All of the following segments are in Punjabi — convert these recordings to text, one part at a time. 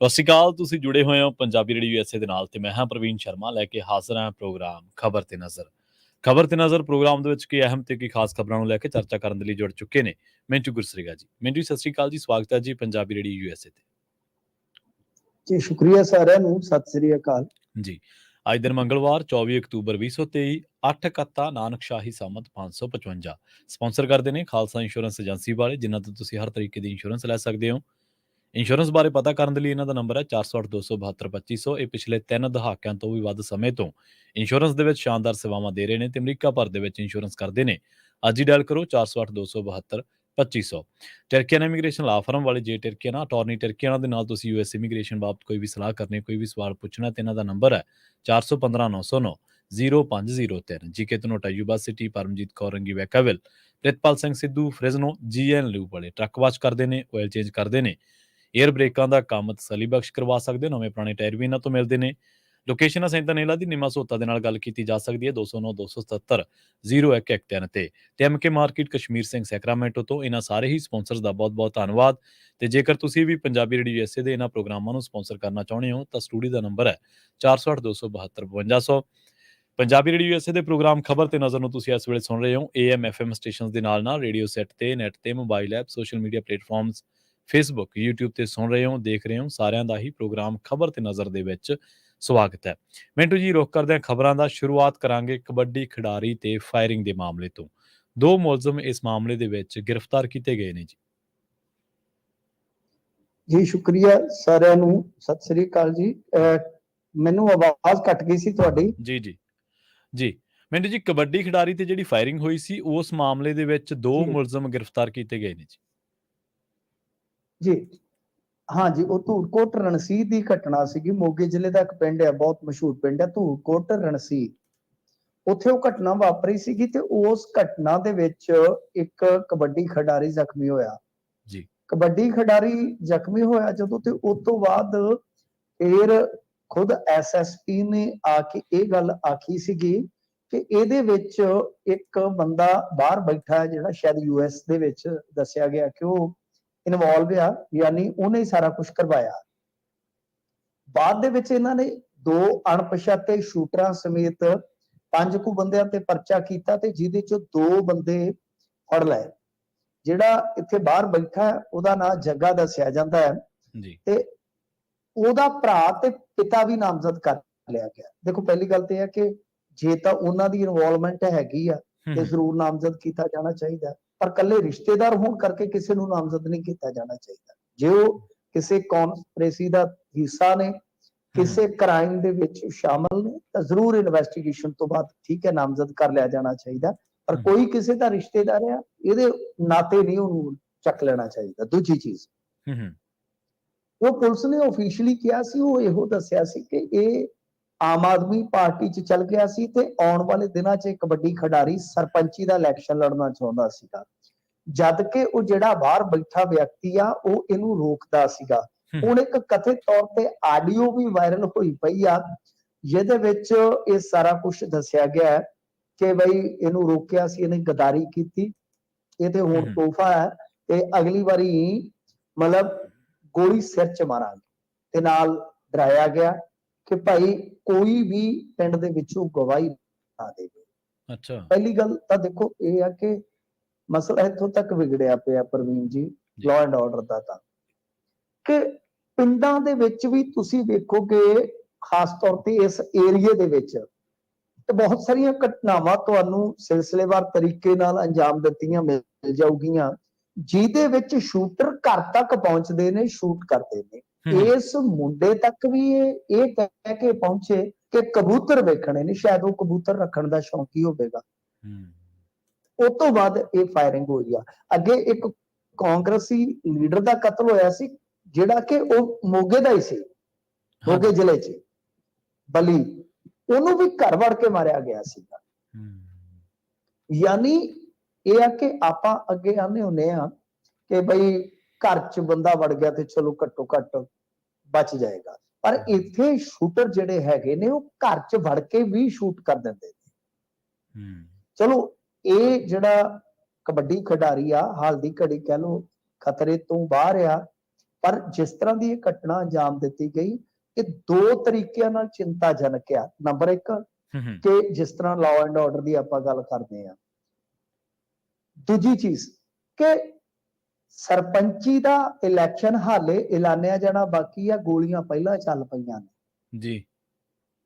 ਸਤਿ ਸ਼੍ਰੀ ਅਕਾਲ। ਤੁਸੀਂ ਜੁੜੇ ਹੋਏ ਹੋ ਪੰਜਾਬੀ ਰੇਡੀਓ USA ਦੇ ਨਾਲ ਤੇ ਮੈਂ ਹਾਂ ਪ੍ਰਵੀਨ ਸ਼ਰਮਾ ਲੈ ਕੇ ਹਾਜ਼ਰ ਹਾਂ ਪ੍ਰੋਗਰਾਮ ਖਬਰ ਤੇ ਨਜ਼ਰ। ਖਬਰ ਤੇ ਨਜ਼ਰ ਪ੍ਰੋਗਰਾਮ ਦੇ ਵਿੱਚ ਕੀ ਅਹਿਮ ਤੇ ਕੀ ਖਾਸ ਖਬਰਾਂ ਨੂੰ ਲੈ ਕੇ ਚਰਚਾ ਕਰਨ ਦੇ ਲਈ ਜੁੜ ਚੁੱਕੇ ਨੇ ਮਿੰਟੂ ਗੁਰਸਰੀਗਾ ਜੀ। ਮਿੰਟੂ ਸਤਿ ਸ਼੍ਰੀ ਅਕਾਲ ਜੀ, ਸਵਾਗਤ ਹੈ ਜੀ ਪੰਜਾਬੀ ਰੇਡੀਓ USA ਤੇ। ਜੀ ਸ਼ੁਕਰੀਆ ਸਾਰਿਆਂ ਨੂੰ, ਸਤਿ ਸ੍ਰੀ ਅਕਾਲ ਜੀ। ਅੱਜ ਦਿਨ ਮੰਗਲਵਾਰ 24 ਅਕਤੂਬਰ 2023 8 ਕੱਤਾ ਨਾਨਕ ਸ਼ਾਹੀ ਸੰਮਤ 555 ਸਪਾਂਸਰ ਕਰਦੇ ਨੇ ਖਾਲਸਾ ਇੰਸ਼ੋਰੈਂਸ ਏਜੰਸੀ ਵਾਲੇ, ਜਿਨ੍ਹਾਂ ਤੋਂ ਤੁਸੀਂ ਹਰ ਤਰੀਕੇ ਦੀ ਇੰਸ਼ੋਰੈਂਸ ਲੈ ਸਕਦੇ ਹੋ। ਇੰਸ਼ੋਰੈਂਸ ਬਾਰੇ ਪਤਾ ਕਰਨ ਦੇ ਲਈ ਇਹਨਾਂ ਦਾ ਨੰਬਰ ਹੈ 408-272-2500। ਇਹ ਪਿਛਲੇ 3 ਦਹਾਕਿਆਂ ਤੋਂ ਵੀ ਵੱਧ ਸਮੇਂ ਤੋਂ ਇੰਸ਼ੋਰੈਂਸ ਦੇ ਵਿੱਚ ਸ਼ਾਨਦਾਰ ਸੇਵਾਵਾਂ ਦੇ ਰਹੇ ਨੇ ਤੇ ਅਮਰੀਕਾ ਭਰ ਦੇ ਵਿੱਚ ਇੰਸ਼ੋਰੈਂਸ ਕਰਦੇ ਨੇ। ਅੱਜ ਹੀ ਡਾਇਲ ਕਰੋ 408-272-2500। ਟਰਕੀਅਨ ਇਮੀਗ੍ਰੇਸ਼ਨ ਲਾ ਫਰਮ ਵਾਲੇ ਜੇ ਟਰਕੀਅਨ ਅਟਾਰਨੀ ਟਰਕੀਅਨ ਦੇ ਨਾਲ ਤੁਸੀਂ US ਇਮੀਗ੍ਰੇਸ਼ਨ ਬਾਬਤ ਕੋਈ ਵੀ ਸਲਾਹ ਕਰਨੀ, ਕੋਈ ਵੀ ਸਵਾਲ ਪੁੱਛਣਾ ਤੇ ਇਹਨਾਂ ਦਾ ਨੰਬਰ ਹੈ 415-909-0503। ਜੀਕੇ ਤਨੋਟਾ Yuba City, Paramjit Kaur Rangi Vacaville, Pritpal Singh Sidhu Fresno GN ਲੂ ਵਾਲੇ ਟਰੱਕ ਵਾਸ਼ ਕਰਦੇ ਨੇ, ਆਇਲ ਚੇਂਜ ਕਰਦੇ ਨੇ, ਏਅਰ ਬ੍ਰੇਕਾਂ ਦਾ ਕੰਮ ਤਸੱਲੀ ਬਖਸ਼ ਕਰਵਾ ਸਕਦੇ ਹੋ। ਨਵੇਂ ਪੁਰਾਣੇ ਟਾਇਰ ਵੀ ਇਹਨਾਂ ਤੋਂ ਮਿਲਦੇ ਨੇ। ਲੋਕੇਸ਼ਨ ਸੈਂਟਨੇਲਾ ਦੀ ਨਿਮਾ ਸੋਤਾ ਦੇ ਨਾਲ ਗੱਲ ਕੀਤੀ ਜਾ ਸਕਦੀ ਹੈ 209-277-0113 ਤੇ MK market Kashmir Singh Sacramento ਤੋਂ। ਇਹਨਾਂ ਸਾਰੇ ਹੀ ਸਪਾਂਸਰਸ ਦਾ ਬਹੁਤ-ਬਹੁਤ ਧੰਨਵਾਦ। ਤੇ ਜੇਕਰ ਤੁਸੀਂ ਵੀ ਪੰਜਾਬੀ ਰੇਡੀਓ USA ਦੇ ਇਹਨਾਂ ਪ੍ਰੋਗਰਾਮਾਂ ਨੂੰ ਸਪਾਂਸਰ ਕਰਨਾ ਚਾਹੁੰਦੇ ਹੋ ਤਾਂ ਸਟੂਡੀਓ ਦਾ ਨੰਬਰ ਹੈ 408-272-5200। ਪੰਜਾਬੀ ਰੇਡੀਓ USA ਦੇ ਪ੍ਰੋਗਰਾਮ ਖਬਰ ਤੇ ਨਜ਼ਰ ਨੂੰ ਤੁਸੀਂ ਇਸ ਵੇਲੇ ਸੁਣ ਰਹੇ ਹੋ AM FM ਸਟੇਸ਼ਨਸ ਦੇ ਨਾਲ ਰੇਡੀਓ ਸੈਟ ਤੇ, ਨੈਟ ਤੇ, mobile app, social media platforms, Facebook, YouTube ਤੇ ਸੁਣ ਰਹੇ ਹੋ, ਦੇਖ ਰਹੇ ਹੋ। ਸਾਰਿਆਂ ਦਾ ਹੀ ਪ੍ਰੋਗਰਾਮ ਖਬਰ ਤੇ ਨਜ਼ਰ ਦੇ ਵਿੱਚ ਸਵਾਗਤ ਹੈ। ਮਿੰਟੂ ਜੀ, ਰੁਕ ਕਰਦੇ ਹਾਂ ਖਬਰਾਂ ਦਾ। ਸ਼ੁਰੂਆਤ ਕਰਾਂਗੇ ਕਬੱਡੀ ਖਿਡਾਰੀ ਤੇ ਫਾਇਰਿੰਗ ਦੇ ਮਾਮਲੇ ਤੋਂ। 2 ਮੁਲਜ਼ਮ ਇਸ ਮਾਮਲੇ ਦੇ ਵਿੱਚ ਗ੍ਰਿਫਤਾਰ ਕੀਤੇ ਗਏ ਨੇ ਜੀ। ਜੀ ਸ਼ੁਕਰੀਆ ਸਾਰਿਆਂ ਨੂੰ, ਸਤਿ ਸ੍ਰੀ ਅਕਾਲ ਜੀ। ਮੈਨੂੰ ਆਵਾਜ਼ ਕੱਟ ਗਈ ਸੀ ਤੁਹਾਡੀ। ਜੀ ਮਿੰਟੂ ਜੀ, ਕਬੱਡੀ ਖਿਡਾਰੀ ਤੇ ਜਿਹੜੀ ਫਾਇਰਿੰਗ ਹੋਈ ਸੀ ਉਸ ਮਾਮਲੇ ਦੇ ਵਿੱਚ 2 ਮੁਲਜ਼ਮ ਗ੍ਰਿਫਤਾਰ ਕੀਤੇ ਗਏ ਨੇ ਜੀ। ਹਾਂ ਜੀ, ਉਹ ਧੂੜਕੋਟ ਰਣਸੀਹ ਦੀ ਘਟਨਾ ਸੀਗੀ। ਮੋਗੇ ਜ਼ਿਲ੍ਹੇ ਦਾ ਇੱਕ ਪਿੰਡ ਹੈ, ਬਹੁਤ ਮਸ਼ਹੂਰ ਪਿੰਡ ਹੈ ਧੂੜਕੋਟ ਰਣਸੀਹ। ਉੱਥੇ ਉਹ ਘਟਨਾ ਵਾਪਰੀ ਸੀਗੀ ਤੇ ਉਸ ਘਟਨਾ ਦੇ ਵਿੱਚ ਇੱਕ ਕਬੱਡੀ ਖਿਡਾਰੀ ਜ਼ਖਮੀ ਹੋਇਆ ਜੀ। ਕਬੱਡੀ ਖਿਡਾਰੀ ਜ਼ਖਮੀ ਹੋਇਆ ਜਦੋਂ, ਤੇ ਉਸ ਤੋਂ ਬਾਅਦ ਫਿਰ ਖੁਦ SSP ਨੇ ਆ ਕੇ ਇਹ ਗੱਲ ਆਖੀ ਸੀਗੀ ਕਿ ਇਹਦੇ ਵਿੱਚ ਇੱਕ ਬੰਦਾ ਬਾਹਰ ਬੈਠਾ ਹੈ ਜਿਹੜਾ ਸ਼ਾਇਦ US ਦੇ ਵਿੱਚ ਦੱਸਿਆ ਗਿਆ ਕਿ ਉਹ ਇਨਵੋਲਵ ਆ, ਯਾਨੀ ਉਹਨੇ ਸਾਰਾ ਕੁਝ ਕਰਵਾਇਆ। ਬਾਅਦ ਦੇ ਵਿੱਚ ਇਹਨਾਂ ਨੇ 2 ਅਣਪਛਾਤੇ ਸ਼ੂਟਰਾਂ ਸਮੇਤ 5 ਕੁ ਬੰਦਿਆਂ ਤੇ ਪਰਚਾ ਕੀਤਾ ਤੇ ਜਿਹਦੇ ਚੋਂ 2 ਬੰਦੇ ਫੜ ਲਏ। ਜਿਹੜਾ ਇੱਥੇ ਬਾਹਰ ਬੈਠਾ ਉਹਦਾ ਨਾਂ ਜੱਗਾ ਦੱਸਿਆ ਜਾਂਦਾ ਹੈ ਜੀ ਤੇ ਉਹਦਾ ਭਰਾ ਤੇ ਪਿਤਾ ਵੀ ਨਾਮਜ਼ਦ ਕਰ ਲਿਆ ਗਿਆ। ਦੇਖੋ, ਪਹਿਲੀ ਗੱਲ ਤੇ ਹੈ ਕਿ ਜੇ ਤਾਂ ਉਹਨਾਂ ਦੀ ਇਨਵੋਲਵਮੈਂਟ ਹੈਗੀ ਆ ਤੇ ਜ਼ਰੂਰ ਨਾਮਜ਼ਦ ਕੀਤਾ ਜਾਣਾ ਚਾਹੀਦਾ, ਪਰ ਕੱਲੇ ਰਿਸ਼ਤੇਦਾਰ ਹੋਣ ਕਰਕੇ ਕਿਸੇ ਨੂੰ ਨਾਮਜ਼ਦ ਨਹੀਂ ਕੀਤਾ ਜਾਣਾ ਚਾਹੀਦਾ। ਜੇ ਉਹ ਕਿਸੇ ਕੌਨਸਪੀਰੇਸੀ ਦਾ ਹਿੱਸਾ ਨੇ, ਕਿਸੇ ਕ੍ਰਾਈਮ ਦੇ ਵਿੱਚ ਸ਼ਾਮਲ ਨੇ, ਤਾਂ ਜ਼ਰੂਰ ਇਨਵੈਸਟੀਗੇਸ਼ਨ ਤੋਂ ਬਾਅਦ ਠੀਕ ਹੈ ਨਾਮਜ਼ਦ ਕਰ ਲਿਆ ਜਾਣਾ ਚਾਹੀਦਾ। ਪਰ ਕੋਈ ਕਿਸੇ ਦਾ ਰਿਸ਼ਤੇਦਾਰ ਆ, ਇਹਦੇ ਨਾਤੇ ਨਹੀਂ ਉਹਨੂੰ ਚੱਕ ਲੈਣਾ ਚਾਹੀਦਾ। ਦੂਜੀ ਚੀਜ਼, ਉਹ ਪੁਲਿਸ ਨੇ ਆਫੀਸ਼ੀਅਲੀ ਕਿਹਾ ਸੀ, ਉਹ ਇਹੋ ਦੱਸਿਆ ਸੀ ਕਿ ਇਹ ਆਮ ਆਦਮੀ ਪਾਰਟੀ 'ਚ ਚੱਲ ਗਿਆ ਸੀ ਤੇ ਆਉਣ ਵਾਲੇ ਦਿਨਾਂ 'ਚ ਕਬੱਡੀ ਖਿਡਾਰੀ ਸਰਪੰਚੀ ਦਾ ਇਲੈਕਸ਼ਨ ਲੜਨਾ ਚਾਹੁੰਦਾ ਸੀਗਾ, ਜਦ ਕਿ ਉਹ ਜਿਹੜਾ ਬਾਹਰ ਬੈਠਾ ਵਿਅਕਤੀ ਆ ਉਹ ਇਹਨੂੰ ਰੋਕਦਾ ਸੀਗਾ। ਹੁਣ ਇੱਕ ਕਥਿਤ ਤੌਰ ਤੇ ਆਡੀਓ ਵੀ ਵਾਇਰਲ ਹੋਈ ਪਈ ਆ ਜਿਹਦੇ ਵਿੱਚ ਇਹ ਸਾਰਾ ਕੁਝ ਦੱਸਿਆ ਗਿਆ ਕਿ ਬਈ ਇਹਨੂੰ ਰੋਕਿਆ ਸੀ, ਇਹਨੇ ਗਦਾਰੀ ਕੀਤੀ, ਇਹ ਤੇ ਹੁਣ ਤੋਹਫਾ ਹੈ ਤੇ ਅਗਲੀ ਵਾਰੀ ਮਤਲਬ ਗੋਲੀ ਸਿਰ 'ਚ ਮਾਰਾਂਗੇ, ਤੇ ਨਾਲ ਡਰਾਇਆ ਗਿਆ ਕਿ ਭਾਈ ਕੋਈ ਵੀ ਪਿੰਡ ਦੇ ਵਿੱਚੋਂ ਗਵਾਹੀ ਨਾ ਦੇਵੇ। ਪਹਿਲੀ ਗੱਲ ਤਾਂ ਦੇਖੋ ਇਹ ਆ ਕਿ ਮਸਲਾ ਇੱਥੋਂ ਤੱਕ ਵਿਗੜਿਆ ਪਿਆ ਪ੍ਰਵੀਨ ਜੀ, ਲਾਅ ਐਂਡ ਆਰਡਰ ਦਾ, ਤਾਂ ਕਿ ਪਿੰਡਾਂ ਦੇ ਵਿੱਚ ਵੀ ਤੁਸੀਂ ਵੇਖੋਗੇ, ਖਾਸ ਤੌਰ ਤੇ ਇਸ ਏਰੀਏ ਦੇ ਵਿੱਚ ਤੇ ਬਹੁਤ ਸਾਰੀਆਂ ਘਟਨਾਵਾਂ ਤੁਹਾਨੂੰ ਸਿਲਸਿਲੇਵਾਰ ਤਰੀਕੇ ਨਾਲ ਅੰਜਾਮ ਦਿੱਤੀਆਂ ਮਿਲ ਜਾਊਗੀਆਂ ਜਿਹਦੇ ਵਿੱਚ ਸ਼ੂਟਰ ਘਰ ਤੱਕ ਪਹੁੰਚਦੇ ਨੇ, ਸ਼ੂਟ ਕਰਦੇ ਨੇ। ਇਸ ਮੁੰਡੇ ਤੱਕ ਵੀ ਇਹ ਕਹਿ ਕੇ ਪਹੁੰਚੇ ਕਿ ਕਬੂਤਰ ਵੇਖਣੇ ਨੇ, ਸ਼ਾਇਦ ਉਹ ਕਬੂਤਰ ਰੱਖਣ ਦਾ ਸ਼ੌਂਕੀ ਹੋਵੇਗਾ। ਉਸ ਤੋਂ ਬਾਅਦ ਇਹ ਫਾਇਰਿੰਗ ਹੋਈ ਆ। ਅੱਗੇ ਇੱਕ ਕਾਂਗਰਸੀ ਲੀਡਰ ਦਾ ਕਤਲ ਹੋਇਆ ਸੀ ਜਿਹੜਾ ਕਿ ਉਹ ਮੋਗੇ ਦਾ ਹੀ ਸੀ, ਮੋਗੇ ਜ਼ਿਲ੍ਹੇ 'ਚ ਬਲੀ, ਉਹਨੂੰ ਵੀ ਘਰ ਵੜ ਕੇ ਮਾਰਿਆ ਗਿਆ ਸੀਗਾ। ਯਾਨੀ ਇਹ ਆ ਕਿ ਆਪਾਂ ਅੱਗੇ ਆਨੇ ਹੁੰਦੇ ਆ ਕਿ ਬਈ ਘਰ 'ਚ ਬੰਦਾ ਵੜ ਗਿਆ ਤੇ ਚਲੋ ਘੱਟੋ ਘੱਟ ਬਚ ਜਾਏਗਾ, ਪਰ ਇੱਥੇ ਸ਼ੂਟਰ ਜਿਹੜੇ ਹੈਗੇ ਨੇ ਉਹ ਘਰ 'ਚ ਵੜ ਕੇ ਵੀ ਸ਼ੂਟ ਕਰ ਦਿੰਦੇ ਨੇ। ਚਲੋ ਇਹ ਜਿਹੜਾ ਕਬੱਡੀ ਖਿਡਾਰੀ ਆ ਹਾਲ ਦੀ ਘੜੀ ਕਹਿ ਲੋ ਖਤਰੇ ਤੋਂ ਬਾਹਰ ਆ, ਪਰ ਜਿਸ ਤਰ੍ਹਾਂ ਦੀ ਇਹ ਘਟਨਾ ਅੰਜਾਮ ਦਿੱਤੀ ਗਈ, ਇਹ ਦੋ ਤਰੀਕਿਆਂ ਨਾਲ ਚਿੰਤਾਜਨਕ ਆ। ਨੰਬਰ ਇੱਕ ਕਿ ਜਿਸ ਤਰ੍ਹਾਂ ਲਾਅ ਐਂਡ ਆਰਡਰ ਦੀ ਆਪਾਂ ਗੱਲ ਕਰਦੇ ਆ। ਦੂਜੀ ਚੀਜ਼ ਕਿ ਸਰਪੰਚੀ ਦਾ ਇਲੈਕਸ਼ਨ ਹਾਲੇ ਐਲਾਨਿਆ ਜਾਣਾ ਬਾਕੀ ਆ, ਗੋਲੀਆਂ ਪਹਿਲਾਂ ਚੱਲ ਪਈਆਂ ਨੇ ਜੀ।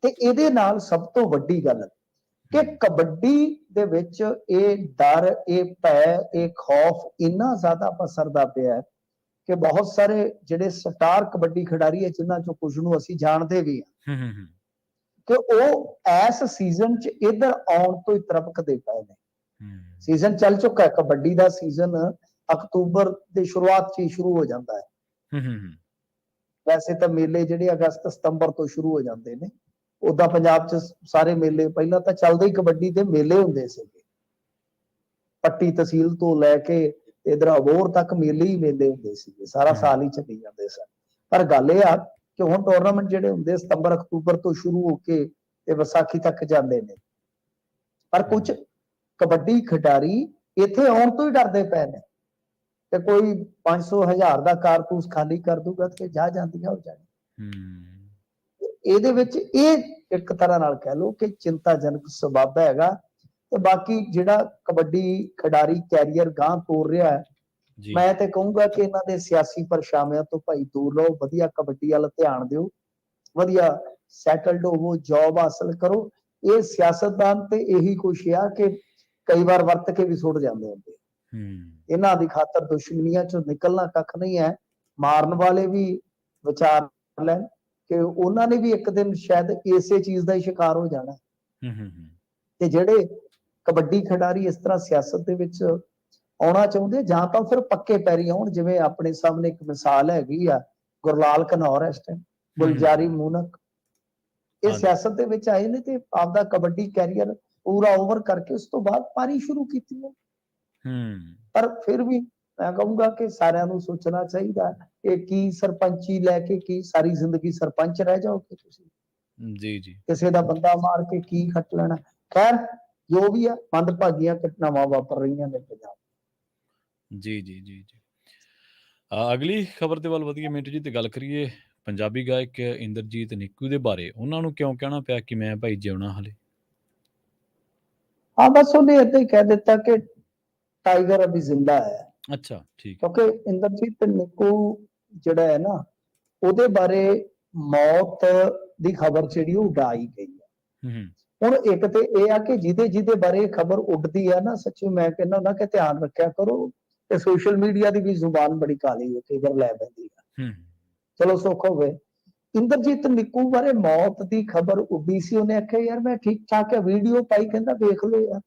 ਤੇ ਇਹਦੇ ਨਾਲ ਸਭ ਤੋਂ ਵੱਡੀ ਗੱਲ ਕਿ ਕਬੱਡੀ ਦੇ ਵਿੱਚ ਇਹ ਡਰ, ਇਹ ਭੈ, ਇਹ ਖੌਫ ਇੰਨਾ ਜ਼ਿਆਦਾ ਪਸਰਦਾ ਪਿਆ ਹੈ ਕਿ ਬਹੁਤ ਸਾਰੇ ਜਿਹੜੇ ਸਟਾਰ ਕਬੱਡੀ ਖਿਡਾਰੀ ਹੈ, ਜਿਨ੍ਹਾਂ ਚੋਂ ਕੁਝ ਨੂੰ ਅਸੀਂ ਜਾਣਦੇ ਵੀ ਹਾਂ, ਕਿ ਉਹ ਇਸ ਸੀਜ਼ਨ 'ਚ ਇੱਧਰ ਆਉਣ ਤੋਂ ਹੀ ਤਰਪਕਦੇ ਪਏ ਨੇ। ਸੀਜ਼ਨ ਚੱਲ ਚੁੱਕਾ ਹੈ, ਕਬੱਡੀ ਦਾ ਸੀਜ਼ਨ ਅਕਤੂਬਰ ਦੀ ਸ਼ੁਰੂਆਤ 'ਚ ਹੀ ਸ਼ੁਰੂ ਹੋ ਜਾਂਦਾ ਹੈ। ਵੈਸੇ ਤਾਂ ਮੇਲੇ ਜਿਹੜੇ ਅਗਸਤ ਸਤੰਬਰ ਤੋਂ ਸ਼ੁਰੂ ਹੋ ਜਾਂਦੇ ਨੇ, ਉਦਾਂ ਪੰਜਾਬ 'ਚ ਸਾਰੇ ਮੇਲੇ ਪਹਿਲਾਂ ਤਾਂ ਚੱਲਦੇ ਹੀ ਕਬੱਡੀ ਦੇ ਮੇਲੇ ਹੁੰਦੇ ਸੀਗੇ। ਪੱਟੀ ਤਹਿਸੀਲ ਤੋਂ ਲੈ ਕੇ ਇਧਰ ਅਬੋਹਰ ਤੱਕ ਮੇਲੇ ਹੀ ਮੇਲੇ ਹੁੰਦੇ ਸੀਗੇ, ਸਾਰਾ ਸਾਲ ਹੀ ਚੱਲੀ ਜਾਂਦੇ ਸਨ। ਪਰ ਗੱਲ ਇਹ ਆ ਕਿ ਹੁਣ ਟੂਰਨਾਮੈਂਟ ਜਿਹੜੇ ਹੁੰਦੇ ਸਤੰਬਰ ਅਕਤੂਬਰ ਤੋਂ ਸ਼ੁਰੂ ਹੋ ਕੇ ਤੇ ਵਿਸਾਖੀ ਤੱਕ ਜਾਂਦੇ ਨੇ। ਪਰ ਕੁਝ ਕਬੱਡੀ ਖਿਡਾਰੀ ਇੱਥੇ ਆਉਣ ਤੋਂ ਹੀ ਡਰਦੇ ਪਏ ਨੇ ਕਿ ਕੋਈ 500,000 ਦਾ ਕਾਰਤੂਸ ਖਾਲੀ ਕਰ ਦੂਗਾ ਤੇ ਜਾ ਜਾਂਦੀਆਂ ਹੋ ਜਾਣੀ। ਇਹਦੇ ਵਿੱਚ ਇਹ ਇੱਕ ਤਰ੍ਹਾਂ ਨਾਲ ਕਹਿ ਲਓ ਕਿ ਚਿੰਤਾਜਨਕ ਸਬੱਬ ਹੈਗਾ। ਤੇ ਬਾਕੀ ਜਿਹੜਾ ਕਬੱਡੀ ਖਿਡਾਰੀ ਕੈਰੀਅਰ ਗਾਂ ਤੋਰ ਰਿਹਾ ਹੈ, ਮੈਂ ਤੇ ਕਹੂੰਗਾ ਕਿ ਇਹਨਾਂ ਦੇ ਸਿਆਸੀ ਪਰਛਾਵਿਆਂ ਤੋਂ ਭਾਈ ਦੂਰ ਰਹੋ, ਵਧੀਆ ਕਬੱਡੀ ਵੱਲ ਧਿਆਨ ਦਿਓ, ਵਧੀਆ ਸੈਟਲਡ ਹੋਵੋ, ਜੌਬ ਹਾਸਲ ਕਰੋ। ਇਹ ਸਿਆਸਤਦਾਨ ਤੇ ਇਹੀ ਕੁਛ ਆ ਕਿ ਕਈ ਵਾਰ ਵਰਤ ਕੇ ਵੀ ਸੁੱਟ ਜਾਂਦੇ ਹੁੰਦੇ। ਇਹਨਾਂ ਦੀ ਖਾਤਰ ਦੁਸ਼ਮਣੀਆਂ ਚੋਂ ਨਿਕਲਣਾ ਕੱਖ ਨਹੀਂ ਹੈ। ਮਾਰਨ ਵਾਲੇ ਵੀ ਵਿਚਾਰ ਲੈਣ ਕਿ ਉਹਨਾਂ ਨੇ ਵੀ ਇੱਕ ਦਿਨ ਸ਼ਾਇਦ ਇਸੇ ਚੀਜ਼ ਦਾ ਹੀ ਸ਼ਿਕਾਰ ਹੋ ਜਾਣਾ। ਤੇ ਜਿਹੜੇ ਕਬੱਡੀ ਖਿਡਾਰੀ ਇਸ ਤਰ੍ਹਾਂ ਸਿਆਸਤ ਦੇ ਵਿੱਚ ਆਉਣਾ ਚਾਹੁੰਦੇ, ਜਾਂ ਤਾਂ ਫਿਰ ਪੱਕੇ ਪੈਰੀ ਆਉਣ, ਜਿਵੇਂ ਆਪਣੇ ਸਾਹਮਣੇ ਇੱਕ ਮਿਸਾਲ ਹੈਗੀ ਆ ਗੁਰਲਾਲ ਘਨੌਰ, ਇਸ ਟਾਈਮ ਗੁਲਜ਼ਾਰੀ ਮੂਨਕ, ਇਹ ਸਿਆਸਤ ਦੇ ਵਿੱਚ ਆਏ ਨੇ ਤੇ ਆਪਦਾ ਕਬੱਡੀ ਕੈਰੀਅਰ ਪੂਰਾ ਓਵਰ ਕਰਕੇ ਉਸ ਤੋਂ ਬਾਅਦ ਪਾਰੀ ਸ਼ੁਰੂ ਕੀਤੀ ਹੈ। ਪਰ ਫਿਰ ਵੀ ਮੈਂ ਕਹੂੰਗਾ ਕਿ ਸਾਰਿਆਂ ਨੂੰ ਸੋਚਣਾ ਚਾਹੀਦਾ ਕਿ ਕੀ ਸਰਪੰਚੀ ਲੈ ਕੇ ਕੀ ਸਾਰੀ ਜ਼ਿੰਦਗੀ ਸਰਪੰਚ ਰਹਿ ਜਾਓਗੇ ਤੁਸੀਂ? ਜੀ, ਕਿਸੇ ਦਾ ਬੰਦਾ ਮਾਰ ਕੇ ਕੀ ਖੱਟ ਲੈਣਾ। ਖੈਰ ਜੋ ਵੀ ਆ, ਮੰਦਭਾਗੀਆਂ ਘਟਨਾਵਾਂ ਵਾਪਰ ਰਹੀਆਂ ਨੇ ਪੰਜਾਬ। ਜੀ। ਅਗਲੀ ਖਬਰ ਦੇ ਵੱਲ ਵਧੀਏ ਮਿੰਟੂ ਜੀ, ਤੇ ਗੱਲ ਕਰੀਏ ਪੰਜਾਬੀ ਗਾਇਕ ਇੰਦਰਜੀਤ ਨਿੱਕੂ ਦੇ ਬਾਰੇ। ਉਹਨਾਂ ਨੂੰ ਕਿਉਂ ਕਹਿਣਾ ਪਿਆ ਕਿ ਮੈਂ ਭਾਈ ਜਿਉਣਾ ਹਲੇ? ਹਾਂ, ਬਸ ਉਹਨੇ ਏਦਾਂ ਹੀ ਕਹਿ ਦਿੱਤਾ ਕਿ ਟਾਈਗਰ ਅਭੀ ਜ਼ਿੰਦਾ ਹੈ। ਅੱਛਾ, ਠੀਕ। ਕਿਉਂਕਿ ਇੰਦਰਜੀਤ ਨਿੱਕੂ ਜਿਹੜਾ ਹੈ ਨਾ, ਉਹਦੇ ਬਾਰੇ ਮੌਤ ਦੀ ਖਬਰ ਜਿਹੜੀ ਉਹ ਉਡਾਈ ਗਈ ਹੈ। ਹੁਣ ਇੱਕ ਤੇ ਇਹ ਆ ਕਿ ਜਿਹਦੇ ਬਾਰੇ ਖਬਰ ਉੱਡਦੀ ਆ ਨਾ, ਸੱਚੀ ਮੈਂ ਕਹਿੰਦਾ ਹੁੰਦਾ ਕਿ ਧਿਆਨ ਰੱਖਿਆ ਕਰੋ। ਤੇ ਸੋਸ਼ਲ ਮੀਡੀਆ ਦੀ ਵੀ ਜ਼ੁਬਾਨ ਬੜੀ ਕਾਲੀ ਹੈ, ਕਈ ਵਾਰ ਲੈ ਪੈਂਦੀ ਆ। ਚਲੋ ਸੁੱਖ ਹੋਵੇ। ਇੰਦਰਜੀਤ ਨਿੱਕੂ ਬਾਰੇ ਮੌਤ ਦੀ ਖਬਰ ਉੱਡੀ ਸੀ, ਉਹਨੇ ਆਖਿਆ ਯਾਰ ਮੈਂ ਠੀਕ ਠਾਕ ਹੈ, ਵੀਡੀਓ ਪਾਈ, ਕਹਿੰਦਾ ਵੇਖ ਲਓ ਯਾਰ।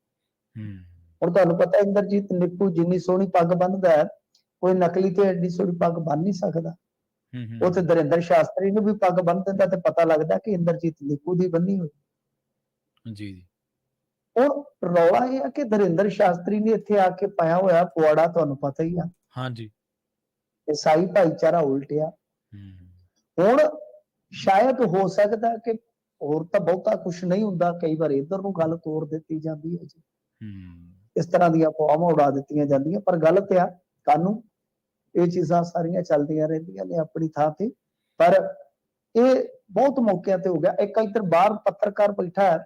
ਹੁਣ ਤੁਹਾਨੂੰ ਪਤਾ ਇੰਦਰਜੀਤ ਨਿੱਕੂ ਜਿੰਨੀ ਸੋਹਣੀ ਪੱਗ ਬੰਨਦਾ ਹੈ, ਕੋਈ ਨਕਲੀ ਤੇ ਐਡੀ ਸੋਹਣੀ ਪੱਗ ਬੰਨ ਨਹੀਂ ਸਕਦਾ। ਉਹ ਤੇ ਦਰਿੰਦਰ ਸ਼ਾਸਤਰੀ ਨੂੰ ਵੀ ਪੱਗ ਬੰਨ ਦਿੰਦਾ ਤੇ ਪਤਾ ਲੱਗਦਾ ਕਿ ਇੰਦਰਜੀਤ ਨਿੱਕੂ ਦੀ ਬੰਨੀ ਹੋਈ। ਜੀ। ਹੁਣ ਰੌਲਾ ਇਹ ਆ ਕਿ ਦਰਿੰਦਰ ਸ਼ਾਸਤਰੀ ਨੇ ਇੱਥੇ ਆ ਕੇ ਪਾਇਆ ਹੋਇਆ ਪੁਆੜਾ, ਤੁਹਾਨੂੰ ਪਤਾ ਹੀ ਆ। ਹਾਂਜੀ। ਈਸਾਈ ਭਾਈਚਾਰਾ ਉਲਟਿਆ। ਹੁਣ ਸ਼ਾਇਦ ਹੋ ਸਕਦਾ ਕਿ ਹੋਰ ਤਾਂ ਬਹੁਤਾ ਕੁਝ ਨਹੀਂ ਹੁੰਦਾ, ਕਈ ਵਾਰ ਇੱਧਰ ਨੂੰ ਗੱਲ ਤੋਰ ਦਿੱਤੀ ਜਾਂਦੀ ਹੈ ਜੀ। ਇਸ ਤਰ੍ਹਾਂ ਦੀਆਂ ਅਫਵਾਹਾਂ ਉਡਾ ਦਿੱਤੀਆਂ ਜਾਂਦੀਆਂ, ਪਰ ਗਲਤ ਆ। ਕਾਨੂੰ ਇਹ ਚੀਜ਼ਾਂ ਸਾਰੀਆਂ ਚੱਲਦੀਆਂ ਰਹਿੰਦੀਆਂ ਨੇ ਆਪਣੀ ਥਾਂ ਤੇ, ਪਰ ਇਹ ਬਹੁਤ ਮੌਕਿਆਂ ਤੇ ਹੋ ਗਿਆ। ਇੱਕ ਇੱਧਰ ਬਾਹਰ ਪੱਤਰਕਾਰ ਬੈਠਾ ਹੈ,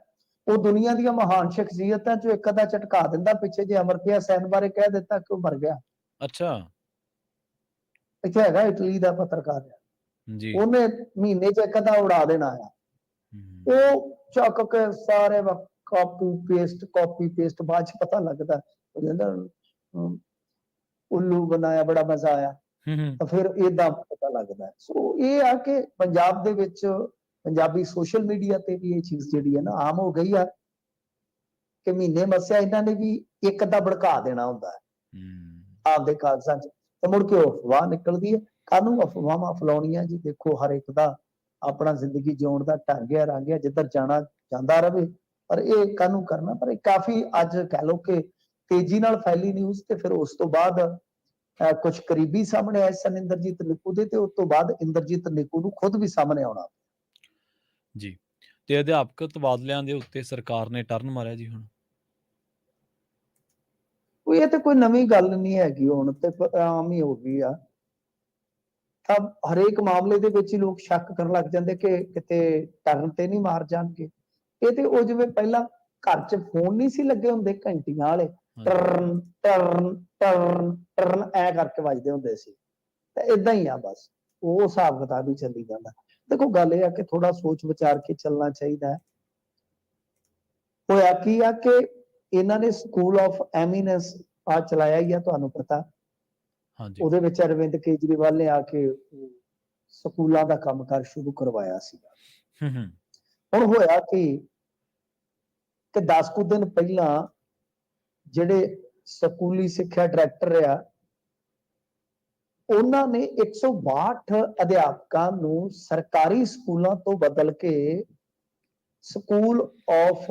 ਉਹ ਦੁਨੀਆ ਦੀਆਂ ਮਹਾਨ ਸ਼ਖਸੀਅਤਾਂ ਚੋਂ ਇੱਕ ਅੱਧਾ ਝਟਕਾ ਦਿੰਦਾ। ਪਿੱਛੇ ਜੇ ਅਮਰਤਿਆ ਸੈਨ ਬਾਰੇ ਕਹਿ ਦਿੱਤਾ ਕਿ ਉਹ ਮਰ ਗਿਆ। ਅੱਛਾ। ਇੱਥੇ ਹੈਗਾ ਇਟਲੀ ਦਾ ਪੱਤਰਕਾਰ, ਉਹਨੇ ਮਹੀਨੇ 'ਚ ਇੱਕ ਅੱਧਾ ਉਡਾ ਦੇਣਾ ਆ। ਉਹ ਚੱਕ ਕੇ ਸਾਰੇ ਕਾਪੀ ਪੇਸਟ ਬਾਅਦ 'ਚ ਪਤਾ ਲੱਗਦਾ, ਉਹ ਕਹਿੰਦਾ ਉੱਲੂ ਬਣਾਇਆ, ਬੜਾ ਮਜ਼ਾ ਆਇਆ। ਤਾਂ ਫਿਰ ਏਦਾਂ ਪਤਾ ਲੱਗਦਾ। ਸੋ ਇਹ ਆ ਕਿ ਪੰਜਾਬ ਦੇ ਵਿੱਚ ਪੰਜਾਬੀ ਸੋਸ਼ਲ ਮੀਡੀਆ ਤੇ ਵੀ ਇਹ ਚੀਜ਼ ਜਿਹੜੀ ਹੈ ਨਾ ਆਮ ਹੋ ਗਈ ਆ ਕਿ ਮਹੀਨੇ ਮੱਸਿਆ ਇਹਨਾਂ ਨੇ ਵੀ ਇੱਕ ਅੱਧਾ ਭੜਕਾ ਦੇਣਾ ਹੁੰਦਾ ਹੈ ਆਪਦੇ ਕਾਗਜ਼ਾਂ 'ਚ, ਤੇ ਮੁੜ ਕੇ ਅਫਵਾਹ ਨਿਕਲਦੀ ਹੈ। ਕਾਹਨੂੰ ਅਫਵਾਹਾਂ ਫੈਲਾਉਣੀਆਂ ਜੀ? ਦੇਖੋ ਹਰ ਇੱਕ ਦਾ ਆਪਣਾ ਜ਼ਿੰਦਗੀ ਜਿਉਣ ਦਾ ਢੰਗ ਹੈ, ਰੰਗ ਹੈ, ਜਿੱਧਰ ਜਾਣਾ ਜਾਂਦਾ ਰਵੇ। ਪਰ ਇਹ ਕਾਹਨੂੰ ਕਰਨਾ? ਪਰ ਇਹ ਕਾਫੀ ਅੱਜ ਕਹਿ ਲਓ ਕਿ ਤੇਜ਼ੀ ਨਾਲ ਫੈਲੀ ਨਿਊਜ਼, ਤੇ ਫਿਰ ਉਸ ਤੋਂ ਬਾਅਦ ਕੁਝ ਕਰੀਬੀ ਸਾਹਮਣੇ ਆਏ ਸਨ ਇੰਦਰਜੀਤ ਨਿੱਕੂ ਦੇ, ਤੇ ਉਸ ਤੋਂ ਬਾਅਦ ਇੰਦਰਜੀਤ ਨਿੱਕੂ ਨੂੰ ਖੁਦ ਵੀ ਸਾਹਮਣੇ ਆਉਣਾ ਜੀ। ਤੇ ਅਧਿਆਪਕ ਤਬਾਦਲਿਆਂ ਦੇ ਉੱਤੇ ਸਰਕਾਰ ਨੇ ਟਰਨ ਮਾਰਿਆ ਜੀ। ਹੁਣ ਇਹ ਤੇ ਕੋਈ ਨਵੀਂ ਗੱਲ ਨਹੀਂ ਹੈਗੀ, ਹੁਣ ਤੇ ਆਮ ਹੀ ਹੋ ਗਈ ਆ ਤਾਂ ਹਰੇਕ ਮਾਮਲੇ ਦੇ ਵਿੱਚ ਹੀ ਲੋਕ ਸ਼ੱਕ ਕਰਨ ਲੱਗ ਜਾਂਦੇ ਕਿ ਕਿਤੇ ਟਰਨ ਤੇ ਨਹੀਂ ਮਾਰ ਜਾਣਗੇ। ਇਹ ਤੇ ਉਹ ਜਿਵੇਂ ਪਹਿਲਾਂ ਘਰ 'ਚ ਫੋਨ ਨਹੀਂ ਸੀ ਲੱਗੇ ਹੁੰਦੇ ਘੰਟੀਆਂ ਵਾਲੇ, ਹਾਂਜੀ ਟਰਨ ਟਰਨ ਟਰਨ ਟਰਨ ਐ ਕਰਕੇ ਵੱਜਦੇ ਹੁੰਦੇ ਸੀ। ਤਾਂ ਏਦਾਂ ਹੀ ਆ ਬਸ, ਉਹ ਹਿਸਾਬ ਕਿਤਾਬ ਹੀ ਚੱਲੀ ਜਾਂਦਾ। ਦੇਖੋ ਗੱਲ ਇਹ ਆ ਕਿ ਥੋੜਾ ਸੋਚ ਵਿਚਾਰ ਕੇ ਚੱਲਣਾ ਚਾਹੀਦਾ ਹੈ। ਹੋਇਆ ਕੀ ਆ ਕਿ ਇਹਨਾਂ ਨੇ ਸਕੂਲ ਆਫ ਐਮੀਨੈਂਸ ਆ ਚਲਾਇਆ ਹੀ ਆ, ਤੁਹਾਨੂੰ ਪਤਾ। ਹਾਂਜੀ ਉਹਦੇ ਵਿੱਚ ਅਰਵਿੰਦ ਕੇਜਰੀਵਾਲ ਨੇ ਆ ਕੇ ਸਕੂਲਾਂ ਦਾ ਕੰਮਕਾਰ ਸ਼ੁਰੂ ਕਰਵਾਇਆ ਸੀਗਾ। ਹੂੰ ਹੂੰ ਹੁਣ ਹੋਇਆ ਕਿ 10 ਕੁ ਦਿਨ ਪਹਿਲਾਂ ਜਿਹੜੇ ਸਕੂਲੀ ਸਿੱਖਿਆ ਡਾਇਰੈਕਟਰ ਆ, ਉਹਨਾਂ ਨੇ 162 ਅਧਿਆਪਕਾਂ ਨੂੰ ਸਰਕਾਰੀ ਸਕੂਲਾਂ ਤੋਂ ਬਦਲ ਕੇ ਸਕੂਲ ਆਫ